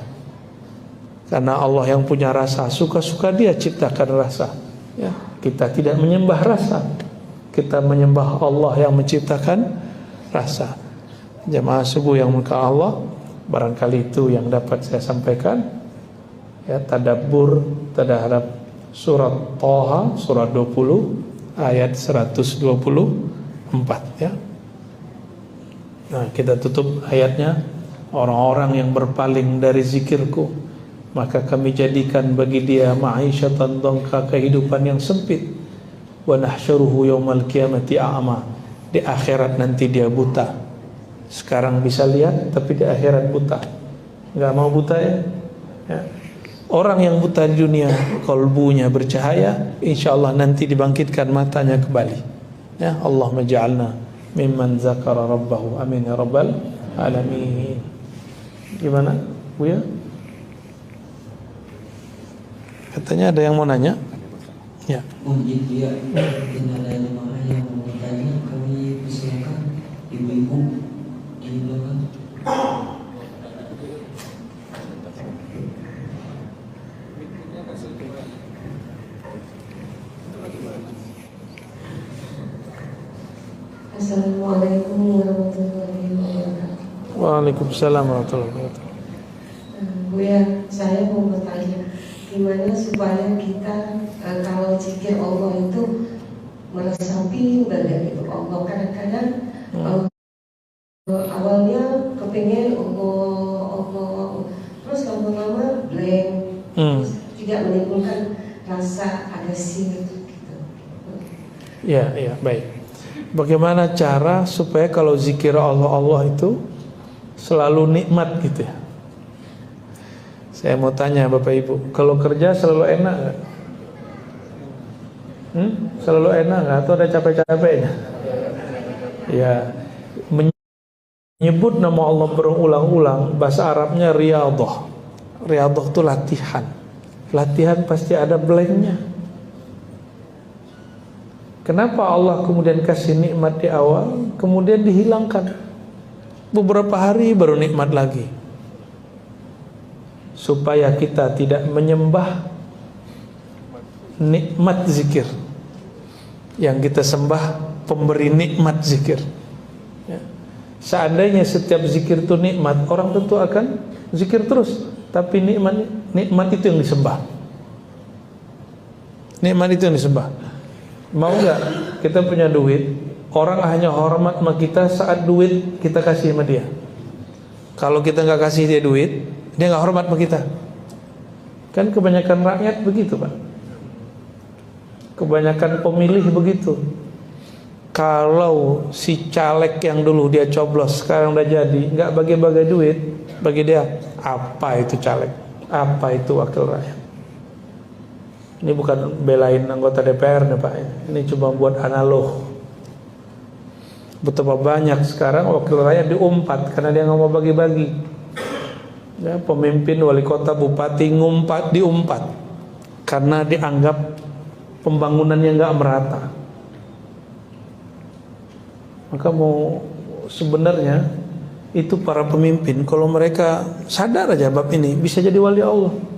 karena Allah yang punya rasa, suka-suka Dia ciptakan rasa. Ya, kita tidak menyembah rasa, kita menyembah Allah yang menciptakan rasa. Jemaah subuh yang mulia Allah, Barangkali itu yang dapat saya sampaikan. Ya, tadabbur terhadap surat Thaha surat 20 ayat 124 ya. Nah, kita tutup ayatnya. Orang-orang yang berpaling dari zikirku, maka kami jadikan bagi dia ma'isyatan dhanka, kehidupan yang sempit. Wa nahsyuruhu yaumal qiyamati a'ma, di akhirat nanti dia buta. Sekarang bisa lihat tapi di akhirat buta. Enggak mau buta ya? Orang yang buta di dunia, kalbunya bercahaya, insyaallah nanti dibangkitkan matanya kembali. Ya, Allahumma ja'alna mimman zakara rabbahu. Amin ya rabbal alamin. Gimana, Buya? Katanya ada yang mau nanya? Ya. Mungkin dia ada jemaah yang mau bertanya, kami persilakan ibu-ibu di belakang. Assalamualaikum warahmatullahi wabarakatuh. Waalaikumsalam warahmatullahi wabarakatuh. Buya, saya mau bertanya, gimana supaya kita kalau zikir Allah itu meresapi badan itu Allah. Kadang-kadang awalnya kepingin Allah, terus lama-lama blank, terus tidak menimbulkan rasa ada gitu. Ya, baik. Bagaimana cara supaya kalau zikir Allah itu selalu nikmat gitu ya? Saya mau tanya Bapak Ibu, kalau kerja selalu enak nggak? Selalu enak nggak? Atau ada capek-capeknya? Ya, menyebut nama Allah berulang-ulang, bahasa Arabnya riyadhah. Riyadhah itu latihan. Latihan pasti ada blanknya. Kenapa Allah kemudian kasih nikmat di awal, kemudian dihilangkan? Beberapa hari baru nikmat lagi. Supaya kita tidak menyembah nikmat zikir. Yang kita sembah pemberi nikmat zikir ya. Seandainya setiap zikir itu nikmat, orang tentu akan zikir terus. Tapi nikmat itu yang disembah. Nikmat itu yang disembah. Mau nggak kita punya duit, orang hanya hormat sama kita saat duit kita kasih sama dia. Kalau kita nggak kasih dia duit, dia nggak hormat sama kita. Kan kebanyakan rakyat begitu, Pak. Kebanyakan pemilih begitu. Kalau si caleg yang dulu dia coblos sekarang udah jadi, nggak bagi-bagi duit, bagi dia apa itu caleg, apa itu wakil rakyat. Ini bukan belain anggota DPR nih Pak, ini cuma buat analog. Betapa banyak sekarang wakil rakyat diumpat karena dia nggak mau bagi-bagi. Ya, pemimpin, wali kota, bupati diumpat karena dianggap pembangunannya nggak merata. Maka mau sebenarnya itu para pemimpin kalau mereka sadar aja bab ini bisa jadi wali Allah.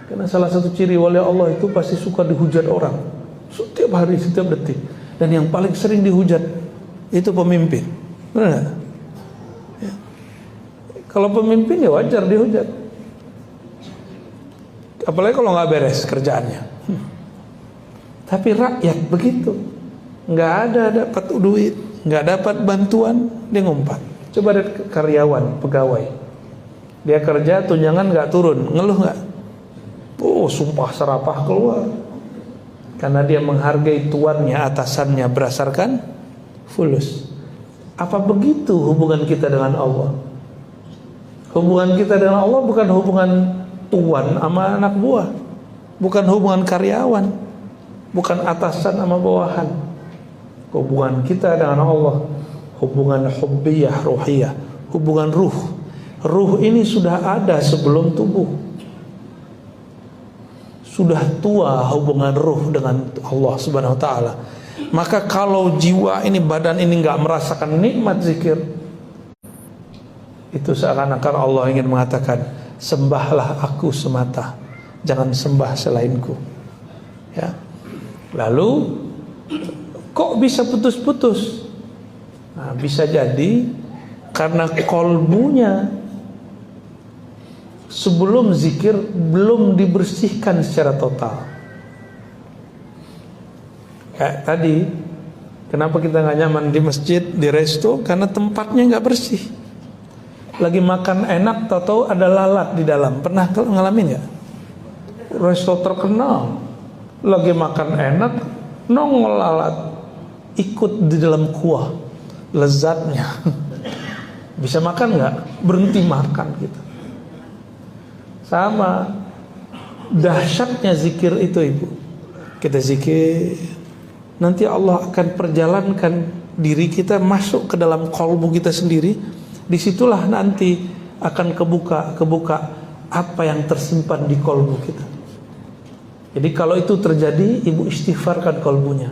Karena salah satu ciri wali Allah itu pasti suka dihujat orang setiap hari, setiap detik. Dan yang paling sering dihujat itu pemimpin. Benar gak? Ya. Kalau pemimpin ya wajar dihujat. Apalagi kalau nggak beres kerjaannya. Tapi rakyat begitu, nggak ada dapat duit, nggak dapat bantuan, dia ngumpat. Coba lihat karyawan, pegawai, dia kerja tunjangan nggak turun, ngeluh nggak? Oh, sumpah serapah keluar. Karena dia menghargai tuannya, atasannya berdasarkan fulus. Apa begitu hubungan kita dengan Allah? Hubungan kita dengan Allah bukan hubungan tuan sama anak buah, bukan hubungan karyawan, bukan atasan sama bawahan. Hubungan kita dengan Allah hubungan hubbiyah, ruhiyah, hubungan ruh. Ruh ini sudah ada sebelum tubuh. Sudah tua hubungan ruh dengan Allah Subhanahu wa taala. Maka kalau jiwa ini, badan ini enggak merasakan nikmat zikir, itu seakan-akan Allah ingin mengatakan, sembahlah aku semata, jangan sembah selainku. Ya. Lalu kok bisa putus-putus? Nah, bisa jadi karena kolbunya sebelum zikir belum dibersihkan secara total. Kayak tadi, kenapa kita nggak nyaman di masjid, di resto? Karena tempatnya nggak bersih. Lagi makan enak, tahu-tahu ada lalat di dalam. Pernah ngalamin nggak? Resto terkenal, lagi makan enak, nongol lalat, ikut di dalam kuah, lezatnya. Bisa makan nggak? Berhenti makan gitu. Sama dahsyatnya zikir itu, ibu. Kita zikir, nanti Allah akan perjalankan diri kita masuk ke dalam kolbu kita sendiri. Disitulah nanti akan kebuka apa yang tersimpan di kolbu kita. Jadi kalau itu terjadi, ibu istighfarkan kolbunya.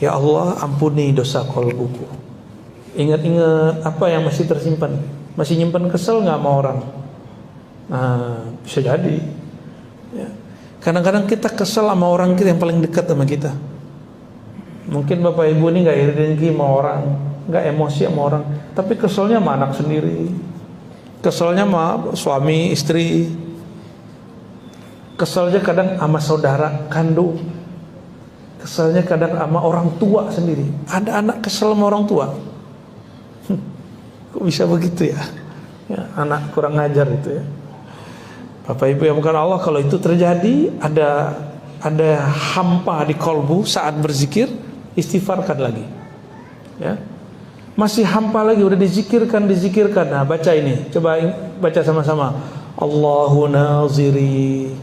Ya Allah, ampuni dosa kolbuku. Ingat-ingat apa yang masih tersimpan. Masih nyimpan kesel nggak sama orang? Nah, bisa jadi. Ya. Kadang-kadang kita kesel sama orang kita yang paling dekat sama kita. Mungkin bapak ibu ini nggak iri dengki sama orang, nggak emosi sama orang, tapi keselnya sama anak sendiri, keselnya sama suami istri, keselnya kadang sama saudara kandung, keselnya kadang sama orang tua sendiri. Ada anak kesel sama orang tua. Kok bisa begitu ya? Ya, anak kurang ngajar itu ya. Bapak ibu yang bukan Allah, kalau itu terjadi, ada hampa di kolbu saat berzikir, istighfarkan lagi. Ya. Masih hampa lagi, udah dizikirkan. Nah, baca ini, coba baca sama-sama. Allahu naziri,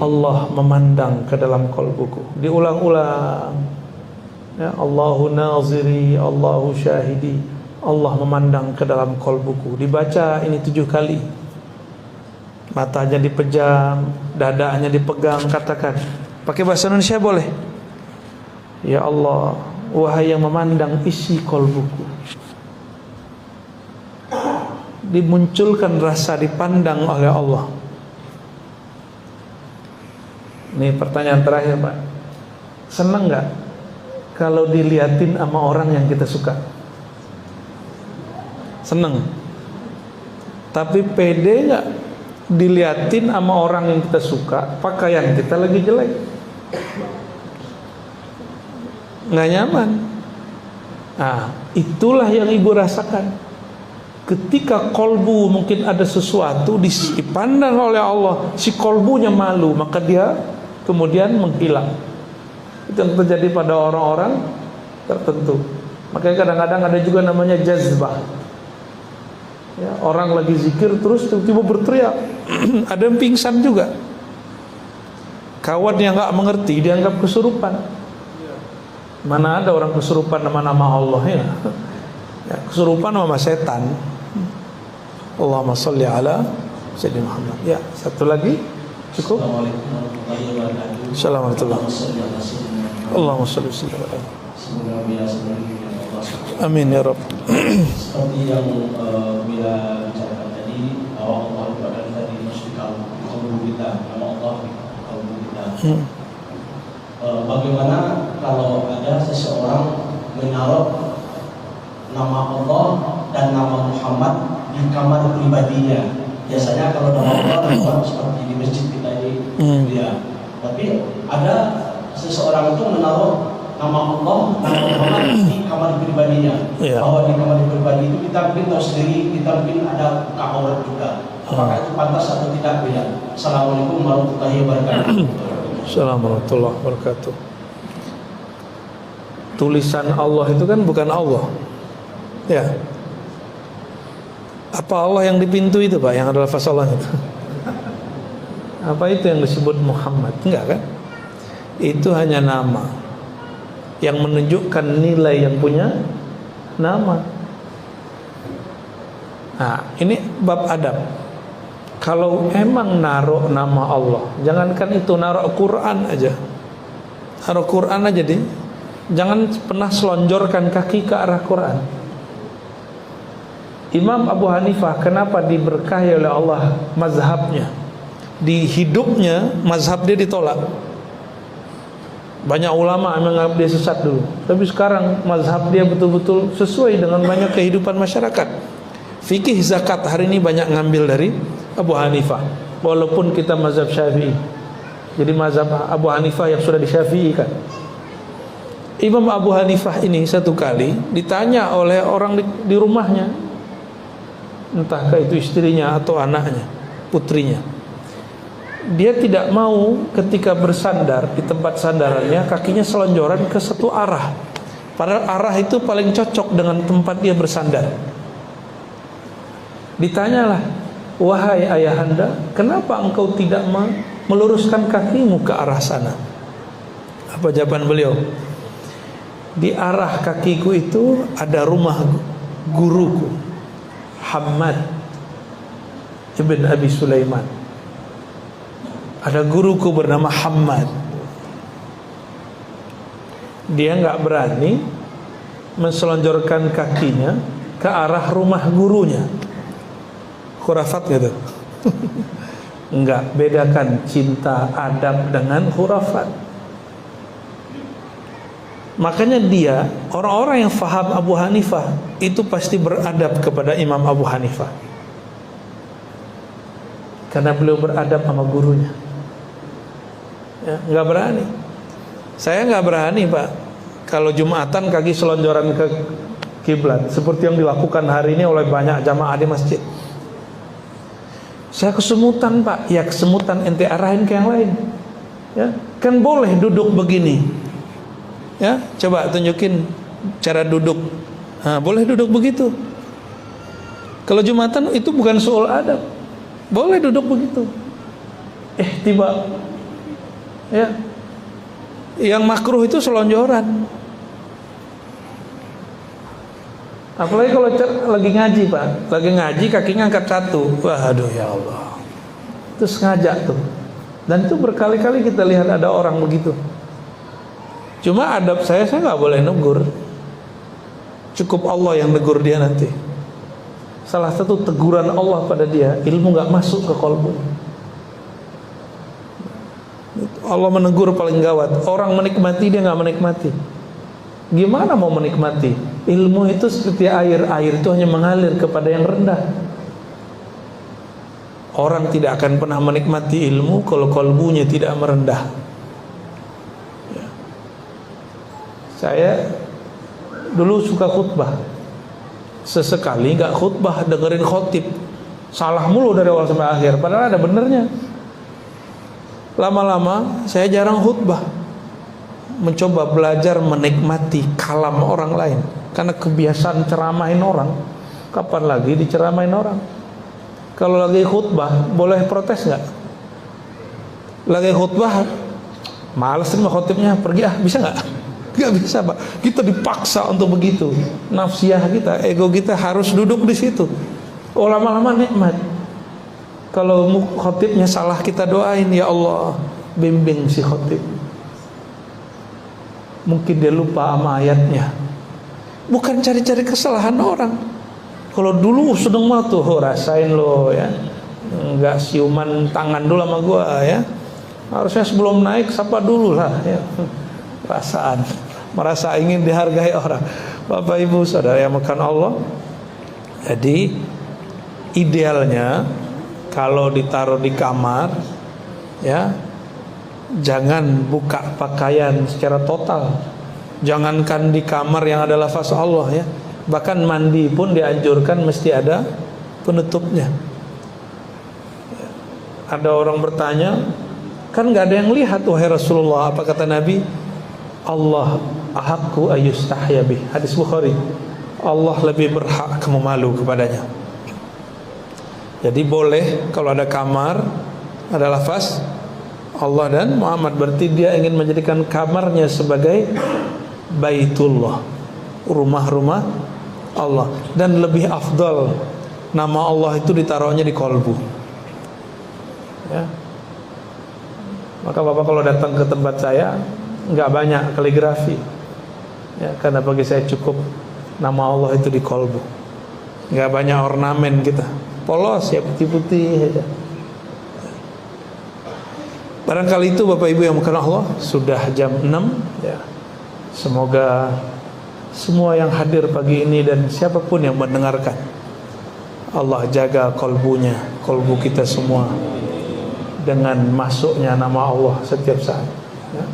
Allah memandang ke dalam kolbuku. Diulang-ulang. Ya, Allahu naziri, Allahu syahidi, Allah memandang ke dalam kolbuku. Dibaca ini 7 kali. Matanya dipejam, dadanya dipegang, katakan. Pakai bahasa Indonesia boleh. Ya Allah, wahai yang memandang isi kolbuku. Dimunculkan rasa dipandang oleh Allah. Ini pertanyaan terakhir, Pak. Senang nggak kalau diliatin sama orang yang kita suka? Senang. Tapi pede nggak diliatin sama orang yang kita suka, pakaian kita lagi jelek? Nggak nyaman. Nah, itulah yang ibu rasakan. Ketika kolbu mungkin ada sesuatu dipandang oleh Allah, si kolbunya malu, maka dia kemudian menghilang. Itu yang terjadi pada orang-orang tertentu. Makanya kadang-kadang ada juga namanya jazbah. Ya, orang lagi zikir terus tiba-tiba berteriak. Ada yang pingsan juga. Kawan yang nggak mengerti dianggap kesurupan. Mana ada orang kesurupan nama-nama Allah ya? Ya, kesurupan sama setan. Allahumma sholli ala Sayyidina Muhammad. Ya, satu lagi cukup. Assalamualaikum warahmatullahi wabarakatuh. Allahumma sholli ala amin ya Rabb. Seperti yang bila bicarakan tadi, bahwa Allah itu adalah tadi masuk di kalbu kita, nama Allah di kalbu kita. Bagaimana kalau ada seseorang menaruh nama Allah dan nama Muhammad di kamar pribadinya? Biasanya kalau nama Allah seperti di masjid kita ini, ya. Tapi ada seseorang itu menaruh nama Allah, nama Muhammad di kamar pribadinya. Bahwa di kamar pribadi itu kita mungkin tahu sendiri, kita mungkin ada aurat juga. Apakah itu pantas atau tidak? Ya. Assalamualaikum warahmatullahi wabarakatuh. Assalamualaikum warahmatullahi wabarakatuh. Tulisan Allah itu kan bukan Allah. Ya. Apa Allah yang di pintu itu, Pak, yang adalah lafaz Allah itu? Apa itu yang disebut Muhammad? Enggak kan? Itu hanya nama yang menunjukkan nilai yang punya nama. Nah, ini bab adab. Kalau emang naruh nama Allah, jangankan itu, naruh Quran aja. Naruh Quran aja deh. Jangan pernah selonjorkan kaki ke arah Quran. Imam Abu Hanifah kenapa diberkahi oleh Allah mazhabnya? Di hidupnya mazhab dia ditolak. Banyak ulama menganggap dia sesat dulu, tapi sekarang mazhab dia betul-betul sesuai dengan banyak kehidupan masyarakat. Fikih zakat hari ini banyak ngambil dari Abu Hanifah, walaupun kita mazhab Syafi'i. Jadi mazhab Abu Hanifah yang sudah disyafi'ikan. Imam Abu Hanifah ini satu kali ditanya oleh orang di rumahnya, entahkah itu istrinya atau anaknya, putrinya. Dia tidak mau ketika bersandar di tempat sandarannya kakinya selonjoran ke satu arah. Padahal arah itu paling cocok dengan tempat dia bersandar. Ditanyalah, wahai ayahanda, kenapa engkau tidak meluruskan kakimu ke arah sana? Apa jawaban beliau? Di arah kakiku itu ada rumah guruku, Hammad ibn Abi Sulaiman. Ada guruku bernama Hammad. Dia nggak berani menselonjorkan kakinya ke arah rumah gurunya. Khurafat gitu. Enggak, bedakan cinta adab dengan khurafat. Makanya dia, orang-orang yang faham Abu Hanifah itu pasti beradab kepada Imam Abu Hanifah, karena beliau beradab sama gurunya. Ya, nggak berani. Saya nggak berani, Pak, kalau Jumatan kaki selonjoran ke kiblat seperti yang dilakukan hari ini oleh banyak jamaah di masjid. Saya kesemutan, Pak. Ya kesemutan, ente arahin ke yang lain. Ya, kan boleh duduk begini. Ya, coba tunjukin cara duduk. Nah, boleh duduk begitu. Kalau Jumatan itu bukan soal adab. Boleh duduk begitu. Tiba. Ya. Yang makruh itu selonjoran. Apalagi kalau lagi ngaji, Pak. Lagi ngaji kakinya angkat satu. Waduh, ya Allah. Terus ngajak tuh. Dan itu berkali-kali kita lihat ada orang begitu. Cuma adab saya nggak boleh negur. Cukup Allah yang negur dia nanti. Salah satu teguran Allah pada dia, ilmu nggak masuk ke kolbu. Allah menegur paling gawat. Orang menikmati, dia nggak menikmati. Gimana mau menikmati? Ilmu itu seperti air. Air itu hanya mengalir kepada yang rendah. Orang tidak akan pernah menikmati ilmu kalau kolbunya tidak merendah. Ya. Saya dulu suka khutbah. Sesekali nggak khutbah, dengerin khotib. Salah mulu dari awal sampai akhir. Padahal ada benernya. Lama-lama saya jarang khutbah, mencoba belajar menikmati kalam orang lain. Karena kebiasaan ceramahin orang, kapan lagi diceramahin orang? Kalau lagi khutbah boleh protes nggak? Lagi khutbah males nih khotibnya, pergi bisa nggak? Nggak bisa, Pak. Kita dipaksa untuk begitu. Nafsiyah kita, ego kita harus duduk di situ. Lama-lama nikmat. Kalau khotibnya salah, kita doain, ya Allah bimbing si khotib. Mungkin dia lupa sama ayatnya. Bukan cari-cari kesalahan orang. Kalau dulu sedang mah tuh rasain lo ya, nggak siuman tangan dulu sama gua ya. Harusnya sebelum naik sapa dulu lah ya. Perasaan merasa ingin dihargai orang. Bapak Ibu Saudara yang makan Allah. Jadi idealnya kalau ditaruh di kamar ya, jangan buka pakaian secara total. Jangankan di kamar yang ada lafaz Allah ya, bahkan mandi pun dianjurkan mesti ada penutupnya. Ada orang bertanya, kan nggak ada yang lihat wahai Rasulullah. Apa kata Nabi? Allah ahaqqu ayyustahya bih. Hadis Bukhari. Allah lebih berhak kamu malu kepadanya. Jadi boleh kalau ada kamar ada lafaz Allah dan Muhammad, berarti dia ingin menjadikan kamarnya sebagai Baitullah, rumah-rumah Allah. Dan lebih afdal nama Allah itu ditaruhnya di kolbu ya. Maka Bapak kalau datang ke tempat saya nggak banyak kaligrafi ya, karena bagi saya cukup nama Allah itu di kolbu. Nggak banyak ornamen kita, polos ya, putih-putih aja. Barangkali itu Bapak Ibu yang bukan Allah. Sudah jam 6 ya. Semoga semua yang hadir pagi ini dan siapapun yang mendengarkan Allah jaga kolbunya, kolbu kita semua dengan masuknya nama Allah setiap saat, ya.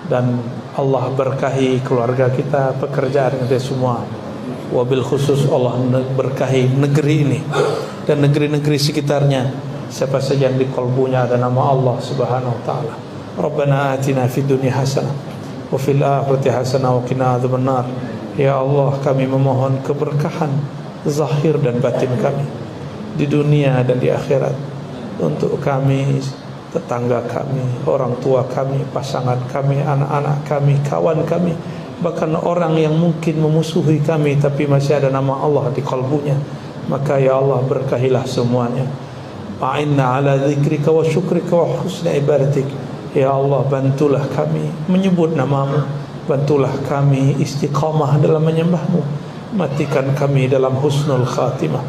Dan Allah berkahi keluarga kita, pekerjaan kita semua. Wabil khusus Allah berkahi negeri ini dan negeri-negeri sekitarnya. Siapa saja yang di kolbunya ada nama Allah Subhanahu wa taala. Rabbana atina fid dunya hasanah wa fil akhirati hasanah wa qina adzabannar. Ya Allah, kami memohon keberkahan zahir dan batin kami di dunia dan di akhirat untuk kami, tetangga kami, orang tua kami, pasangan kami, anak-anak kami, kawan kami, bahkan orang yang mungkin memusuhi kami tapi masih ada nama Allah di kalbunya. Maka ya Allah, berkahilah semuanya. A'inna ala dzikrika wa syukrika wa husni ibadatik. Ya Allah, bantulah kami menyebut namamu, bantulah kami istiqamah dalam menyembahmu, matikan kami dalam husnul khatimah.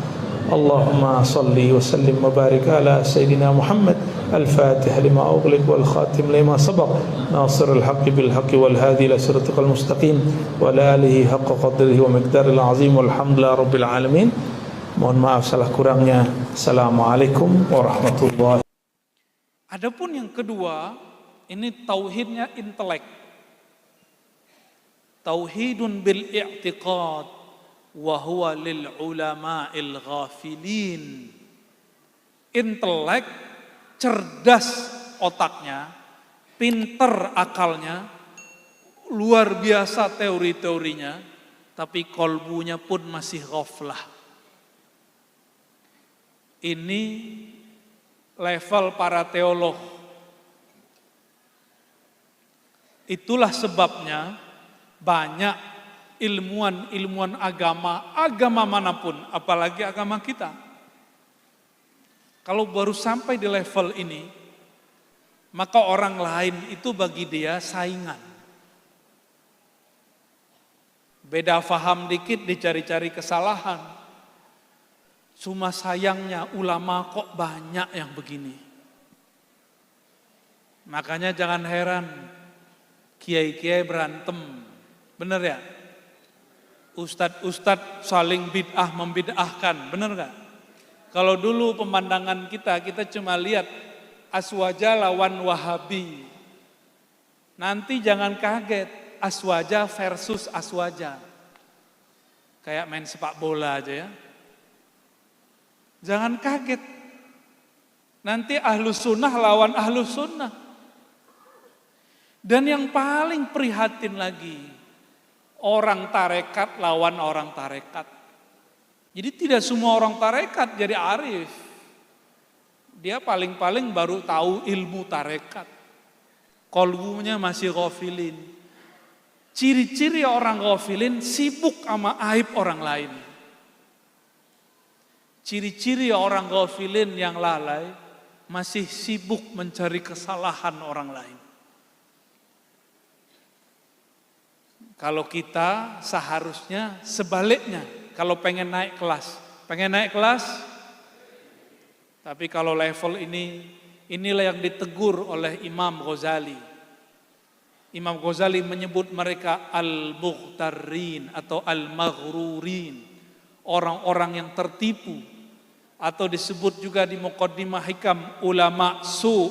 Allahumma salli wa sallim wa barik ala Sayyidina Muhammad al-Fatih lima ughliq wal khatim lima sabaq nasirul haqqi bil haqqi wal hadi ila siratikal mustaqim wa ala alihi haqqa qadrihi wa miqdaril azim walhamdulillahi rabbil alamin. Mohon maaf salah kurangnya. Assalamualaikum warahmatullahi. Adapun yang kedua, ini tauhidnya intelek. Tauhidun bil i'tiqad wa huwa lil ulama'il ghafilin. Intelek, cerdas otaknya, pinter akalnya, luar biasa teori-teorinya, tapi kolbunya pun masih ghaflah. Ini level para teolog. Itulah sebabnya banyak ilmuwan agama manapun, apalagi agama kita, kalau baru sampai di level ini, maka orang lain itu bagi dia saingan. Beda faham dikit dicari-cari kesalahan. Cuma sayangnya ulama kok banyak yang begini. Makanya jangan heran kiai-kiai berantem. Bener ya? Ustadz saling bid'ah membid'ahkan, bener gak? Kalau dulu pemandangan kita cuma lihat Aswaja lawan Wahabi. Nanti jangan kaget, Aswaja versus Aswaja. Kayak main sepak bola aja ya. Jangan kaget, nanti Ahlus Sunnah lawan Ahlus Sunnah. Dan yang paling prihatin lagi, orang tarekat lawan orang tarekat. Jadi tidak semua orang tarekat jadi arif. Dia paling-paling baru tahu ilmu tarekat. Kolbunya masih ghafilin. Ciri-ciri orang ghafilin sibuk sama aib orang lain. Ciri-ciri orang ghafilin yang lalai masih sibuk mencari kesalahan orang lain. Kalau kita seharusnya sebaliknya, kalau pengen naik kelas, tapi kalau level ini, inilah yang ditegur oleh Imam Ghazali. Imam Ghazali menyebut mereka al-mughtarrin atau al-maghrurin, orang-orang yang tertipu, atau disebut juga di Muqaddimah Hikam ulama su,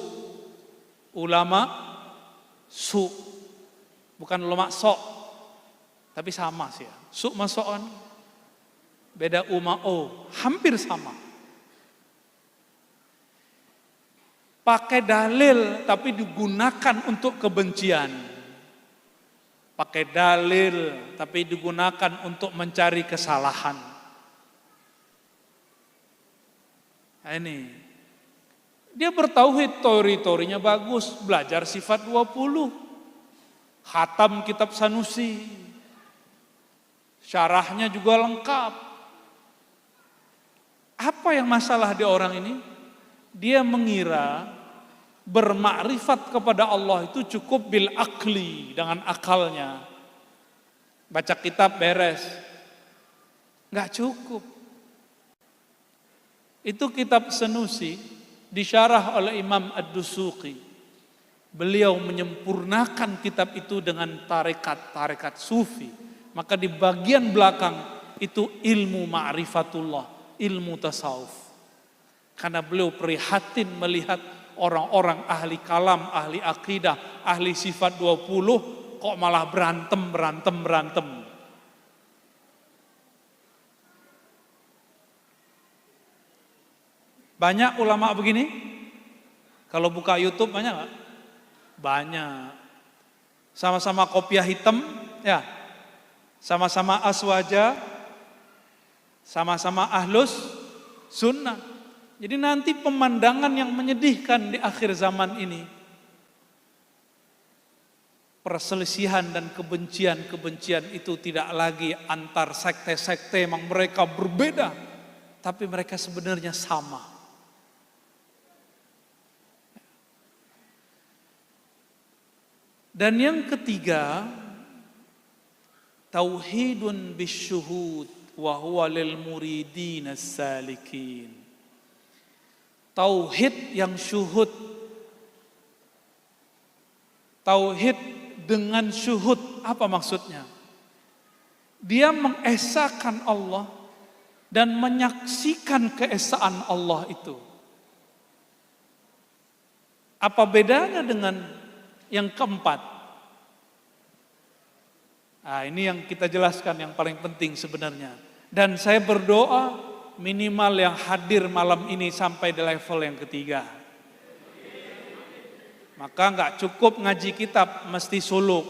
bukan ulama sok, tapi sama sih ya. Su masokan beda umao, hampir sama. Pakai dalil tapi digunakan untuk kebencian. Pakai dalil tapi digunakan untuk mencari kesalahan. Nah ini, dia bertauhid, teori-teorinya bagus, belajar sifat 20, khatam kitab Sanusi, syarahnya juga lengkap. Apa yang masalah di orang ini? Dia mengira bermakrifat kepada Allah itu cukup bil akli, dengan akalnya. Baca kitab beres, nggak cukup. Itu kitab Sanusi disyarah oleh Imam Ad-Dusuqi. Beliau menyempurnakan kitab itu dengan tarekat sufi. Maka di bagian belakang itu ilmu ma'rifatullah, ilmu tasawuf. Karena beliau prihatin melihat orang-orang ahli kalam, ahli akidah, ahli sifat 20 kok malah berantem. Banyak ulama begini? Kalau buka YouTube banyak nggak? Banyak. Sama-sama kopiah hitam, ya. Sama-sama aswaja, sama-sama ahlus sunnah. Jadi nanti pemandangan yang menyedihkan di akhir zaman ini. Perselisihan dan kebencian itu tidak lagi antar sekte-sekte, memang mereka berbeda, tapi mereka sebenarnya sama. Dan yang ketiga, tauhidun bisyuhud wa huwa lil muridin as-salikin. Tauhid yang syuhud. Tauhid dengan syuhud, apa maksudnya? Dia mengesahkan Allah dan menyaksikan keesaan Allah itu. Apa bedanya dengan yang keempat? Nah, ini yang kita jelaskan yang paling penting sebenarnya. Dan saya berdoa minimal yang hadir malam ini sampai di level yang ketiga. Maka nggak cukup ngaji kitab, mesti suluk.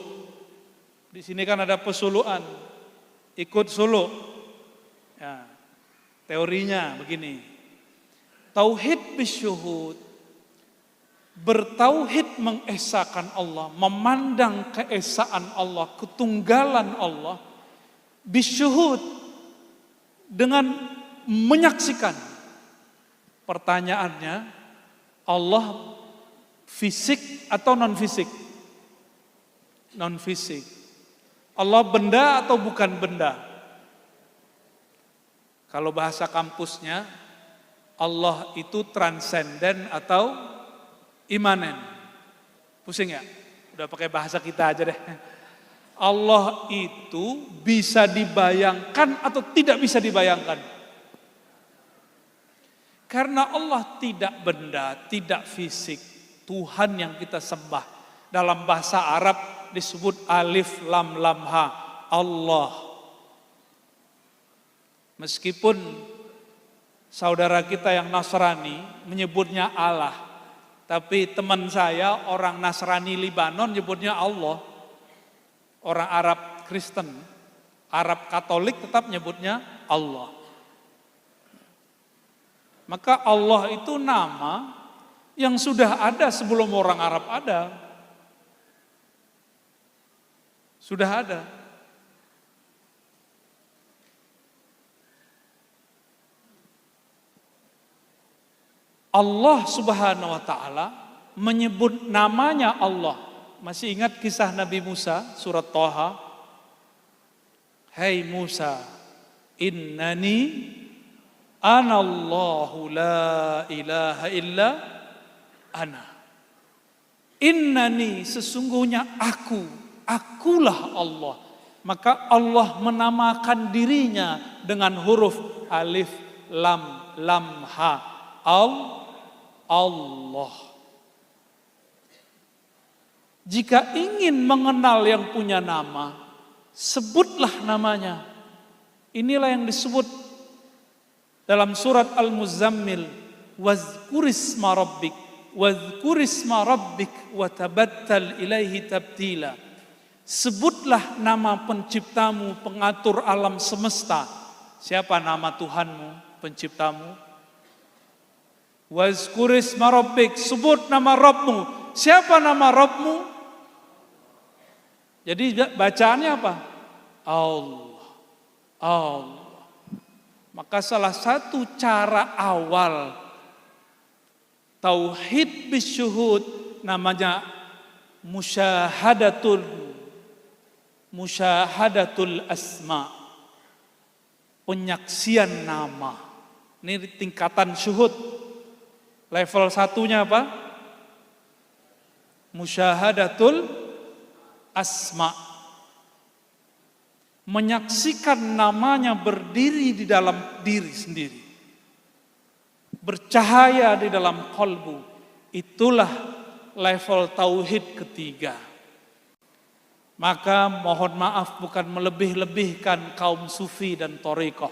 Di sini kan ada pesulukan, ikut suluk. Ya, teorinya begini. Tauhid bisyuhud, bertauhid mengesahkan Allah, memandang keesaan Allah, ketunggalan Allah, bisyuhud dengan menyaksikan. Pertanyaannya, Allah fisik atau non fisik? Non fisik. Allah benda atau bukan benda? Kalau bahasa kampusnya, Allah itu transenden atau imanen. Pusing ya? Udah pakai bahasa kita aja deh. Allah itu bisa dibayangkan atau tidak bisa dibayangkan. Karena Allah tidak benda, tidak fisik. Tuhan yang kita sembah. Dalam bahasa Arab disebut alif lam lam ha. Allah. Meskipun saudara kita yang Nasrani menyebutnya Allah. Tapi teman saya orang Nasrani Libanon nyebutnya Allah. Orang Arab Kristen, Arab Katolik tetap nyebutnya Allah. Maka Allah itu nama yang sudah ada sebelum orang Arab ada. Sudah ada. Allah Subhanahu wa taala menyebut namanya Allah. Masih ingat kisah Nabi Musa surat Thaha? Hai Musa, innani anallahu la ilaha illa ana. Innani, sesungguhnya akulah Allah. Maka Allah menamakan dirinya dengan huruf alif lam lam ha. Allah. Jika ingin mengenal yang punya nama, sebutlah namanya. Inilah yang disebut dalam surat Al-Muzammil, wazkurisma rabbik wa tabattal ilaihi tabtila. Sebutlah nama penciptamu, pengatur alam semesta. Siapa nama Tuhanmu, penciptamu? Wazkurisma rabbik, sebut nama Rabbmu. Siapa nama Rabbmu? Jadi bacaannya apa? Allah. Maka salah satu cara awal tauhid bisyuhud namanya musyahadatul asma. Penyaksian nama. Ini tingkatan syuhud. Level satunya apa? Musyahadatul asma. Menyaksikan namanya berdiri di dalam diri sendiri. bercahaya di dalam kolbu. Itulah level tauhid ketiga. Maka mohon maaf, bukan melebih-lebihkan kaum sufi dan thariqah.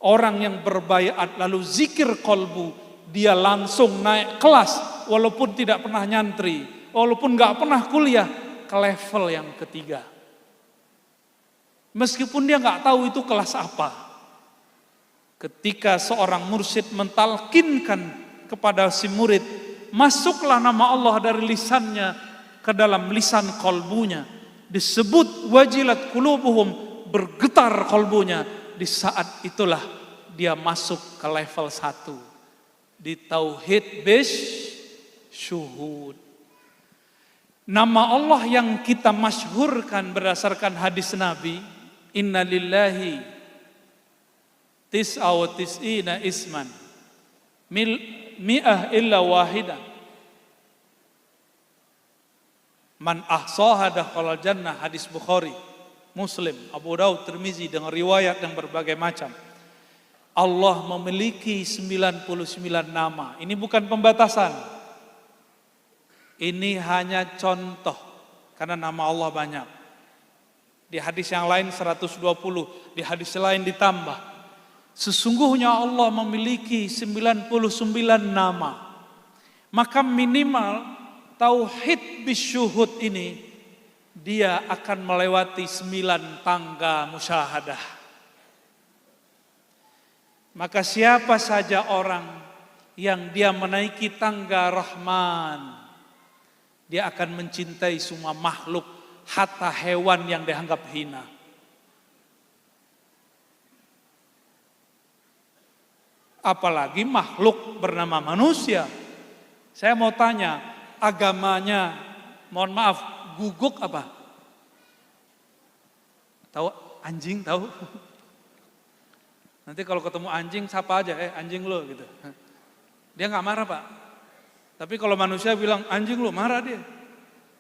Orang yang berbaiat lalu zikir kolbu, dia langsung naik kelas walaupun tidak pernah nyantri, walaupun gak pernah kuliah, ke level yang ketiga. Meskipun dia gak tahu itu kelas apa. Ketika seorang mursyid mentalkinkan kepada si murid, masuklah nama Allah dari lisannya ke dalam lisan kolbunya. Disebut wajilat qulubuhum, bergetar kolbunya. Di saat itulah dia masuk ke level 1 di tauhid syuhud. Nama Allah yang kita masyhurkan berdasarkan hadis Nabi, inna lillahi tis'a wa tis'ina isman mi'ah illa wahidah man ahsaha dakhalal jannah. Hadis Bukhari, Muslim, Abu Daud, Tirmizi dengan riwayat yang berbagai macam. Allah memiliki 99 nama. Ini bukan pembatasan. Ini hanya contoh, karena nama Allah banyak. Di hadis yang lain 120, di hadis lain ditambah. Sesungguhnya Allah memiliki 99 nama. Maka minimal tauhid bisyuhud ini, dia akan melewati 9 tangga musyahadah. Maka siapa saja orang yang dia menaiki tangga Rahman, dia akan mencintai semua makhluk, hatta hewan yang dianggap hina. Apalagi makhluk bernama manusia. Saya mau tanya, agamanya, mohon maaf, guguk apa? Tahu anjing, tahu? Nanti kalau ketemu anjing sapa aja, anjing lo gitu. Dia nggak marah, Pak. Tapi kalau manusia bilang anjing lo, marah dia.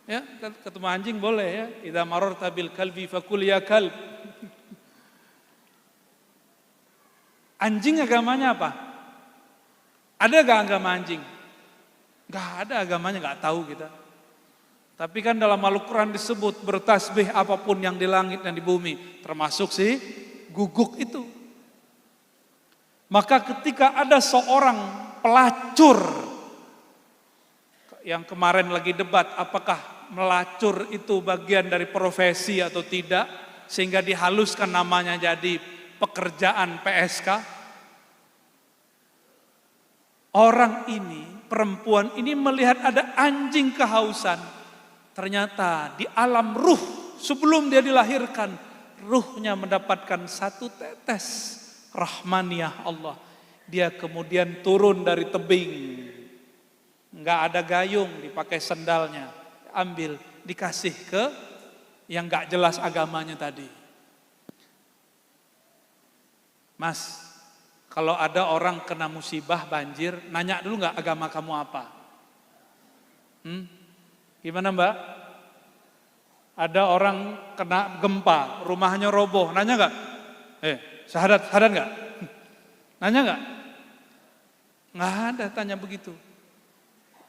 Ya, ketemu anjing boleh ya. Idza mararta bil kalbi fakul ya kalb. Anjing agamanya apa? Ada gak agama anjing? Gak ada agamanya, gak tahu kita. Tapi kan dalam Al-Quran disebut bertasbih apapun yang di langit dan di bumi, termasuk si guguk itu. Maka ketika ada seorang pelacur, yang kemarin lagi debat apakah melacur itu bagian dari profesi atau tidak, sehingga dihaluskan namanya jadi pekerjaan PSK. Orang ini, perempuan ini melihat ada anjing kehausan. Ternyata di alam ruh sebelum dia dilahirkan, ruhnya mendapatkan 1 tetes rahmaniyah Allah. Dia kemudian turun dari tebing, nggak ada gayung, dipakai sendalnya, ambil, dikasih ke yang nggak jelas agamanya tadi. Mas, kalau ada orang kena musibah banjir, nanya dulu nggak agama kamu apa? Gimana Mbak? Ada orang kena gempa, rumahnya roboh, nanya nggak? Syahadat nggak? Nanya nggak? Nggak ada tanya begitu.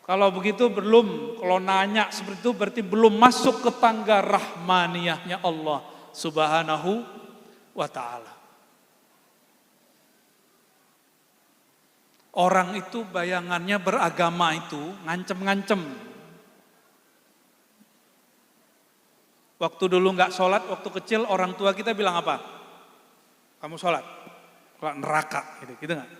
Kalau begitu belum, kalau nanya seperti itu berarti belum masuk ke tangga rahmaniyahnya Allah Subhanahu wa ta'ala. Orang itu bayangannya beragama itu ngancem-ngancem. Waktu dulu nggak sholat, waktu kecil orang tua kita bilang apa? Kamu sholat, kalau neraka, gitu nggak?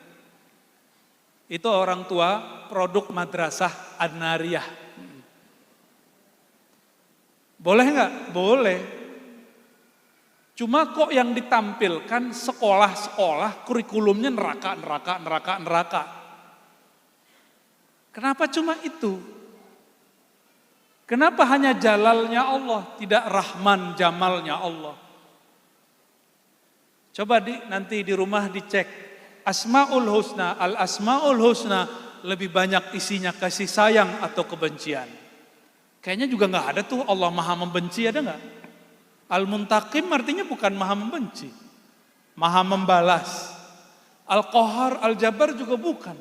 Itu orang tua produk madrasah An-Nariyah. Boleh nggak? Boleh. Cuma kok yang ditampilkan sekolah-sekolah kurikulumnya neraka. Kenapa cuma itu? Kenapa hanya jalalnya Allah, tidak rahman jamalnya Allah? Coba nanti di rumah dicek. Asmaul Husna, Al-Asmaul Husna lebih banyak isinya kasih sayang atau kebencian? Kayaknya juga nggak ada tuh Allah Maha Membenci, ada nggak? Al-Muntaqim artinya bukan Maha Membenci, Maha Membalas. Al-Qahar, Al-Jabbar juga bukan.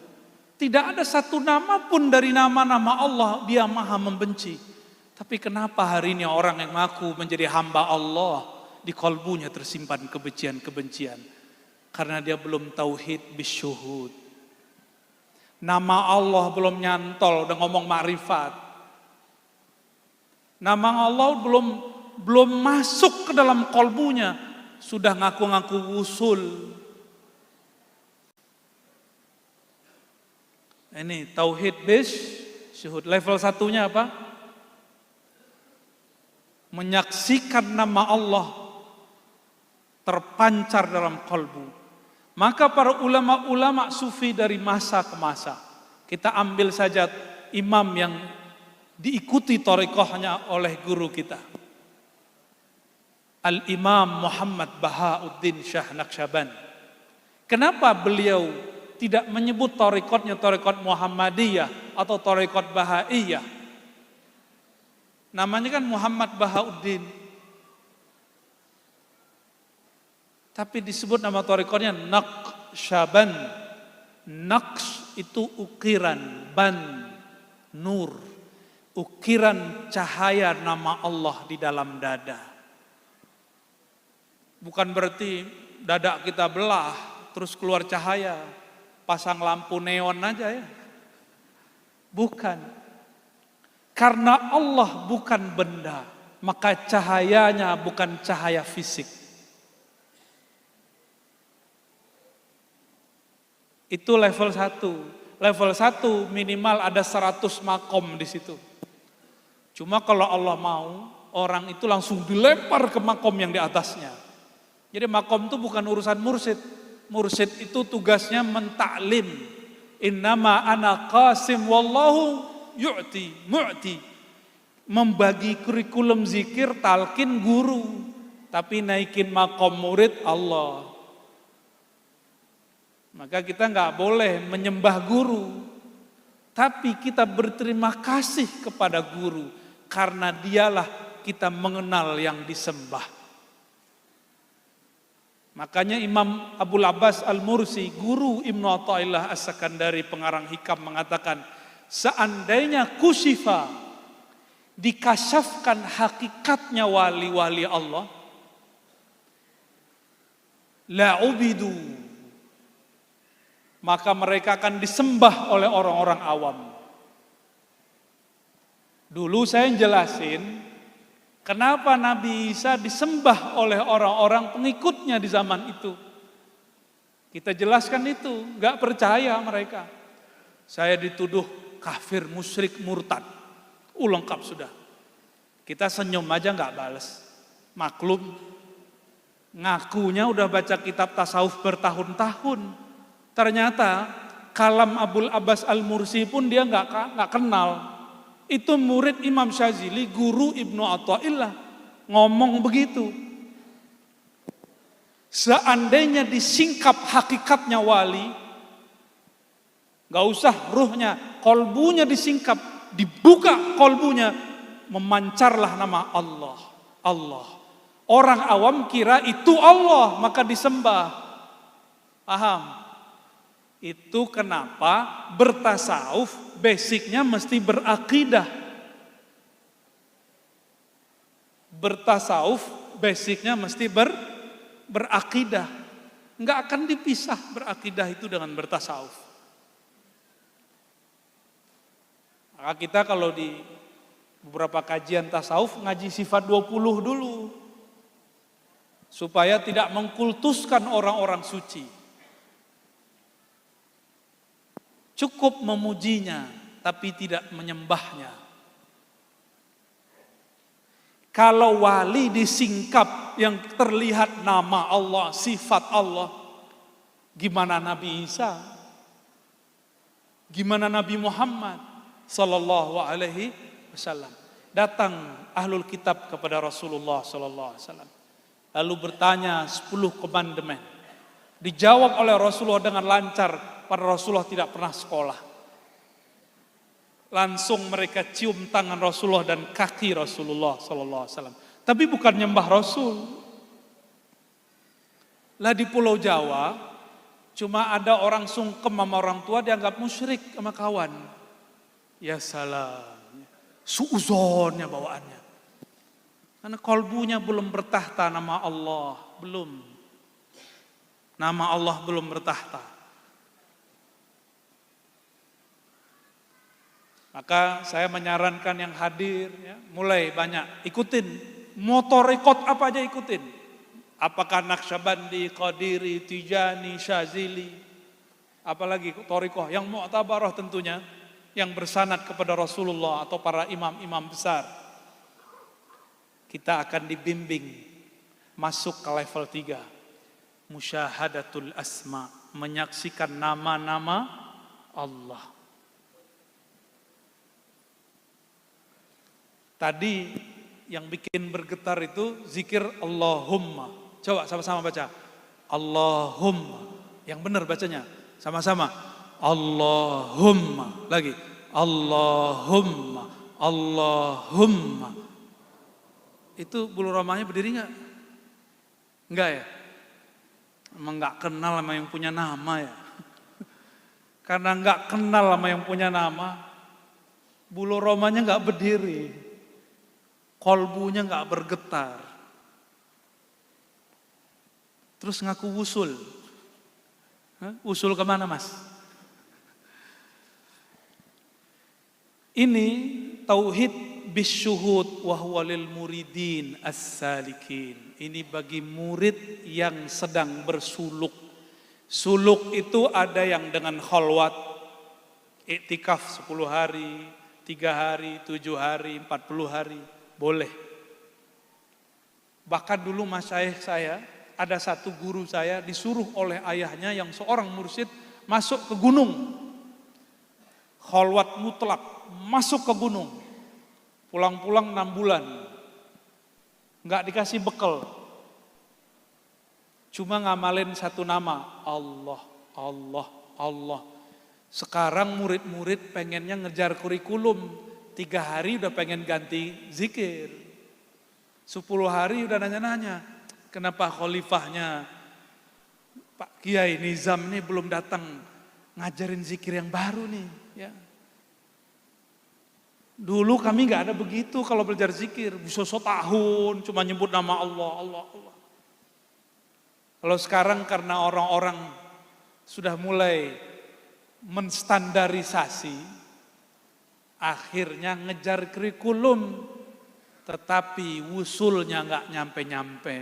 Tidak ada satu nama pun dari nama-nama Allah dia maha membenci. Tapi kenapa hari ini orang yang mengaku menjadi hamba Allah, di kalbunya tersimpan kebencian-kebencian? Karena dia belum tauhid bisyuhud. Nama Allah belum nyantol, udah ngomong makrifat. Nama Allah belum masuk ke dalam kalbunya, sudah ngaku-ngaku wusul. Ini tauhid bisyuhud. Level satunya apa? Menyaksikan nama Allah terpancar dalam kalbu. Maka para ulama-ulama sufi dari masa ke masa, kita ambil saja imam yang diikuti thariqahnya oleh guru kita, Al-Imam Muhammad Bahauddin Shah Naqsyaband. Kenapa beliau tidak menyebut thariqatnya thariqat Muhammadiyah atau thariqat Bahaiyah? Namanya kan Muhammad Bahauddin, tapi disebut nama thariqatnya Naqsyaband. Naqs itu ukiran, ban, nur, ukiran cahaya nama Allah di dalam dada. Bukan berarti dada kita belah terus keluar cahaya, pasang lampu neon aja ya. Bukan. Karena Allah bukan benda, maka cahayanya bukan cahaya fisik. Itu level 1. Level 1 minimal ada 100 makom di situ. Cuma kalau Allah mau, orang itu langsung dilempar ke makom yang di atasnya. Jadi makom itu bukan urusan mursyid. Mursyid itu tugasnya mentaklim. Innama ana qasim wallahu mu'ti. Membagi kurikulum zikir, talqin guru. Tapi naikin makom murid Allah. Maka kita nggak boleh menyembah guru, tapi kita berterima kasih kepada guru karena dialah kita mengenal yang disembah. Makanya Imam Abul Abbas Al-Mursi, guru Ibnu Athaillah As-Sakandari pengarang Hikam mengatakan, seandainya kusyifa, dikasyafkan hakikatnya wali-wali Allah, la ubidu, maka mereka akan disembah oleh orang-orang awam. Dulu saya jelasin kenapa Nabi Isa disembah oleh orang-orang pengikutnya di zaman itu. Kita jelaskan itu, gak percaya mereka. Saya dituduh kafir, musyrik, murtad. Lengkap sudah. Kita senyum aja gak bales. Maklum, ngakunya udah baca kitab tasawuf bertahun-tahun. Ternyata kalam Abul Abbas Al-Mursi pun dia nggak kenal. Itu murid Imam Syazili, guru Ibnu Athaillah, ngomong begitu. Seandainya disingkap hakikatnya wali, nggak usah ruhnya, kolbunya disingkap, dibuka kolbunya, memancarlah nama Allah. Allah. Orang awam kira itu Allah, maka disembah. Paham? Itu kenapa bertasawuf basicnya mesti berakidah. Bertasawuf basicnya mesti berakidah. Enggak akan dipisah berakidah itu dengan bertasawuf. Maka kita kalau di beberapa kajian tasawuf ngaji sifat 20 dulu. Supaya tidak mengkultuskan orang-orang suci. Cukup memujinya, tapi tidak menyembahnya. Kalau wali disingkap yang terlihat nama Allah, sifat Allah, gimana Nabi Isa? Gimana Nabi Muhammad sallallahu alaihi wasallam? Datang ahlul kitab kepada Rasulullah sallallahu alaihi wasallam. Lalu bertanya 10 komandemen. Dijawab oleh Rasulullah dengan lancar. Para Rasulullah tidak pernah sekolah. Langsung mereka cium tangan Rasulullah dan kaki Rasulullah sallallahu alaihi wasallam. Tapi bukan nyembah Rasul. Lah di Pulau Jawa Cuma ada orang sungkem sama orang tua dianggap musyrik sama kawan. Ya salam. Suuzonnya bawaannya. Karena kolbunya belum bertahta nama Allah. Belum. Nama Allah belum bertahta. Maka saya menyarankan yang hadir, ya, mulai banyak ikutin. Motor ikut apa aja ikutin. Apakah Naqsyabandi, Qadiri, Tijani, Syazili, apalagi Thariqah yang mu'tabarah tentunya, yang bersanad kepada Rasulullah atau para imam-imam besar. Kita akan dibimbing masuk ke level 3. Musyahadatul asma, menyaksikan nama-nama Allah. Tadi yang bikin bergetar itu zikir Allahumma. Coba sama-sama baca. Allahumma. Yang benar bacanya. Sama-sama. Allahumma. Lagi. Allahumma. Allahumma. Itu bulu romanya berdiri enggak? Enggak ya? Emang enggak kenal sama yang punya nama ya? Karena enggak kenal sama yang punya nama, bulu romanya enggak berdiri. Kolbunya enggak bergetar. Terus ngaku wusul. Usul kemana mas? Ini tauhid bisyuhud wa huwa lil muridin as-salikin. Ini bagi murid yang sedang bersuluk. Suluk itu ada yang dengan khalwat, iktikaf 10 hari, 3 hari, 7 hari, 40 hari. Boleh. Bahkan dulu masyayikh saya, ada satu guru saya disuruh oleh ayahnya yang seorang mursyid masuk ke gunung. Khalwat mutlak, masuk ke gunung. Pulang-pulang 6 bulan. Enggak dikasih bekal. Cuma ngamalin satu nama, Allah, Allah, Allah. Sekarang murid-murid pengennya ngejar kurikulum. 3 hari udah pengen ganti zikir. 10 hari udah nanya-nanya. Kenapa khalifahnya Pak Kiai Nizam nih belum datang ngajarin zikir yang baru nih. Ya. Dulu kami gak ada begitu kalau belajar zikir. Bisa setahun cuma nyebut nama Allah, Allah, Allah. Kalau sekarang karena orang-orang sudah mulai menstandarisasi, akhirnya ngejar kurikulum, tetapi wusulnya nggak nyampe-nyampe.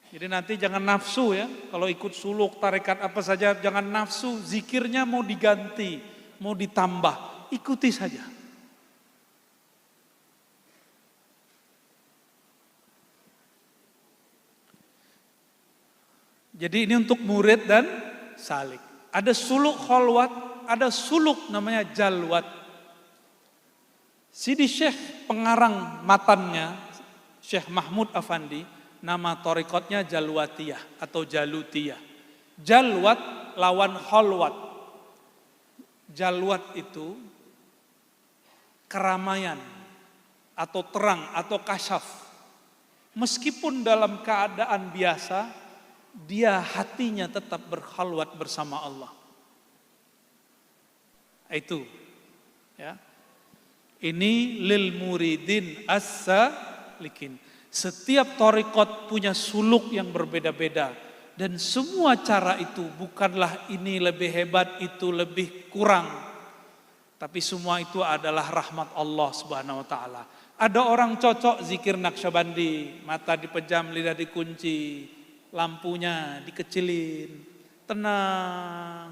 Jadi nanti jangan nafsu ya, kalau ikut suluk, tarekat apa saja, jangan nafsu, zikirnya mau diganti, mau ditambah, ikuti saja. Jadi ini untuk murid dan salik. Ada suluk khalwat, ada suluk namanya jalwat. Sidi Syekh pengarang matannya, Syekh Mahmud Afandi, nama thariqatnya Jalwatiyah atau Jalutiyah. Jalwat lawan khalwat. Jalwat itu keramaian atau terang atau kasyaf. Meskipun dalam keadaan biasa, dia hatinya tetap berkhalwat bersama Allah. Itu ya. Ini lil muridin as-salikin. Setiap thariqat punya suluk yang berbeda-beda dan semua cara itu bukanlah ini lebih hebat, itu lebih kurang. Tapi semua itu adalah rahmat Allah Subhanahu wa taala. Ada orang cocok zikir Naqsyabandi, mata dipejam, lidah dikunci, lampunya dikecilin, tenang.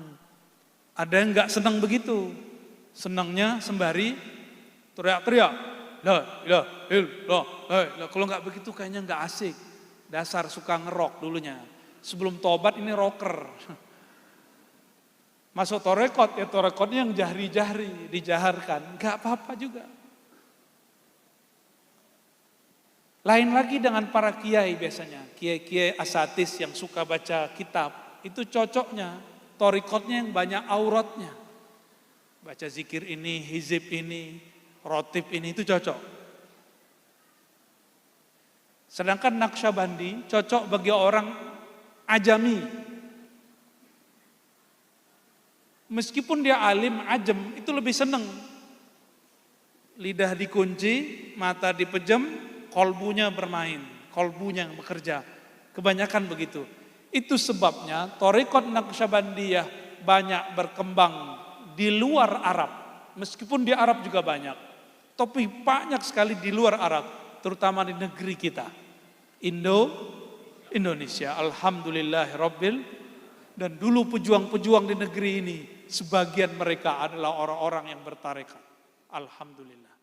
Ada yang enggak senang begitu. Senangnya sembari teriak-teriak. La ilaha illallah. Kalau enggak begitu kayaknya enggak asik. Dasar suka ngerok dulunya. Sebelum tobat ini rocker. Masuk thariqat, ya thariqatnya yang jahri-jahri, dijaharkan. Enggak apa-apa juga. Lain lagi dengan para kiai biasanya. Kiai-kiai asatis yang suka baca kitab. Itu cocoknya. Thariqatnya yang banyak auratnya. Baca zikir ini, hizib ini, rotib ini, itu cocok. Sedangkan Naqsyabandi cocok bagi orang ajami. Meskipun dia alim, ajem, itu lebih seneng. Lidah dikunci, mata dipejam, kolbunya bermain, kolbunya yang bekerja. Kebanyakan begitu. Itu sebabnya Thariqat Naqsyabandiyah banyak berkembang di luar Arab. Meskipun di Arab juga banyak. Tapi banyak sekali di luar Arab, terutama di negeri kita. Indonesia. Alhamdulillahirabbil. Dan dulu pejuang-pejuang di negeri ini, sebagian mereka adalah orang-orang yang bertarekat. Alhamdulillah.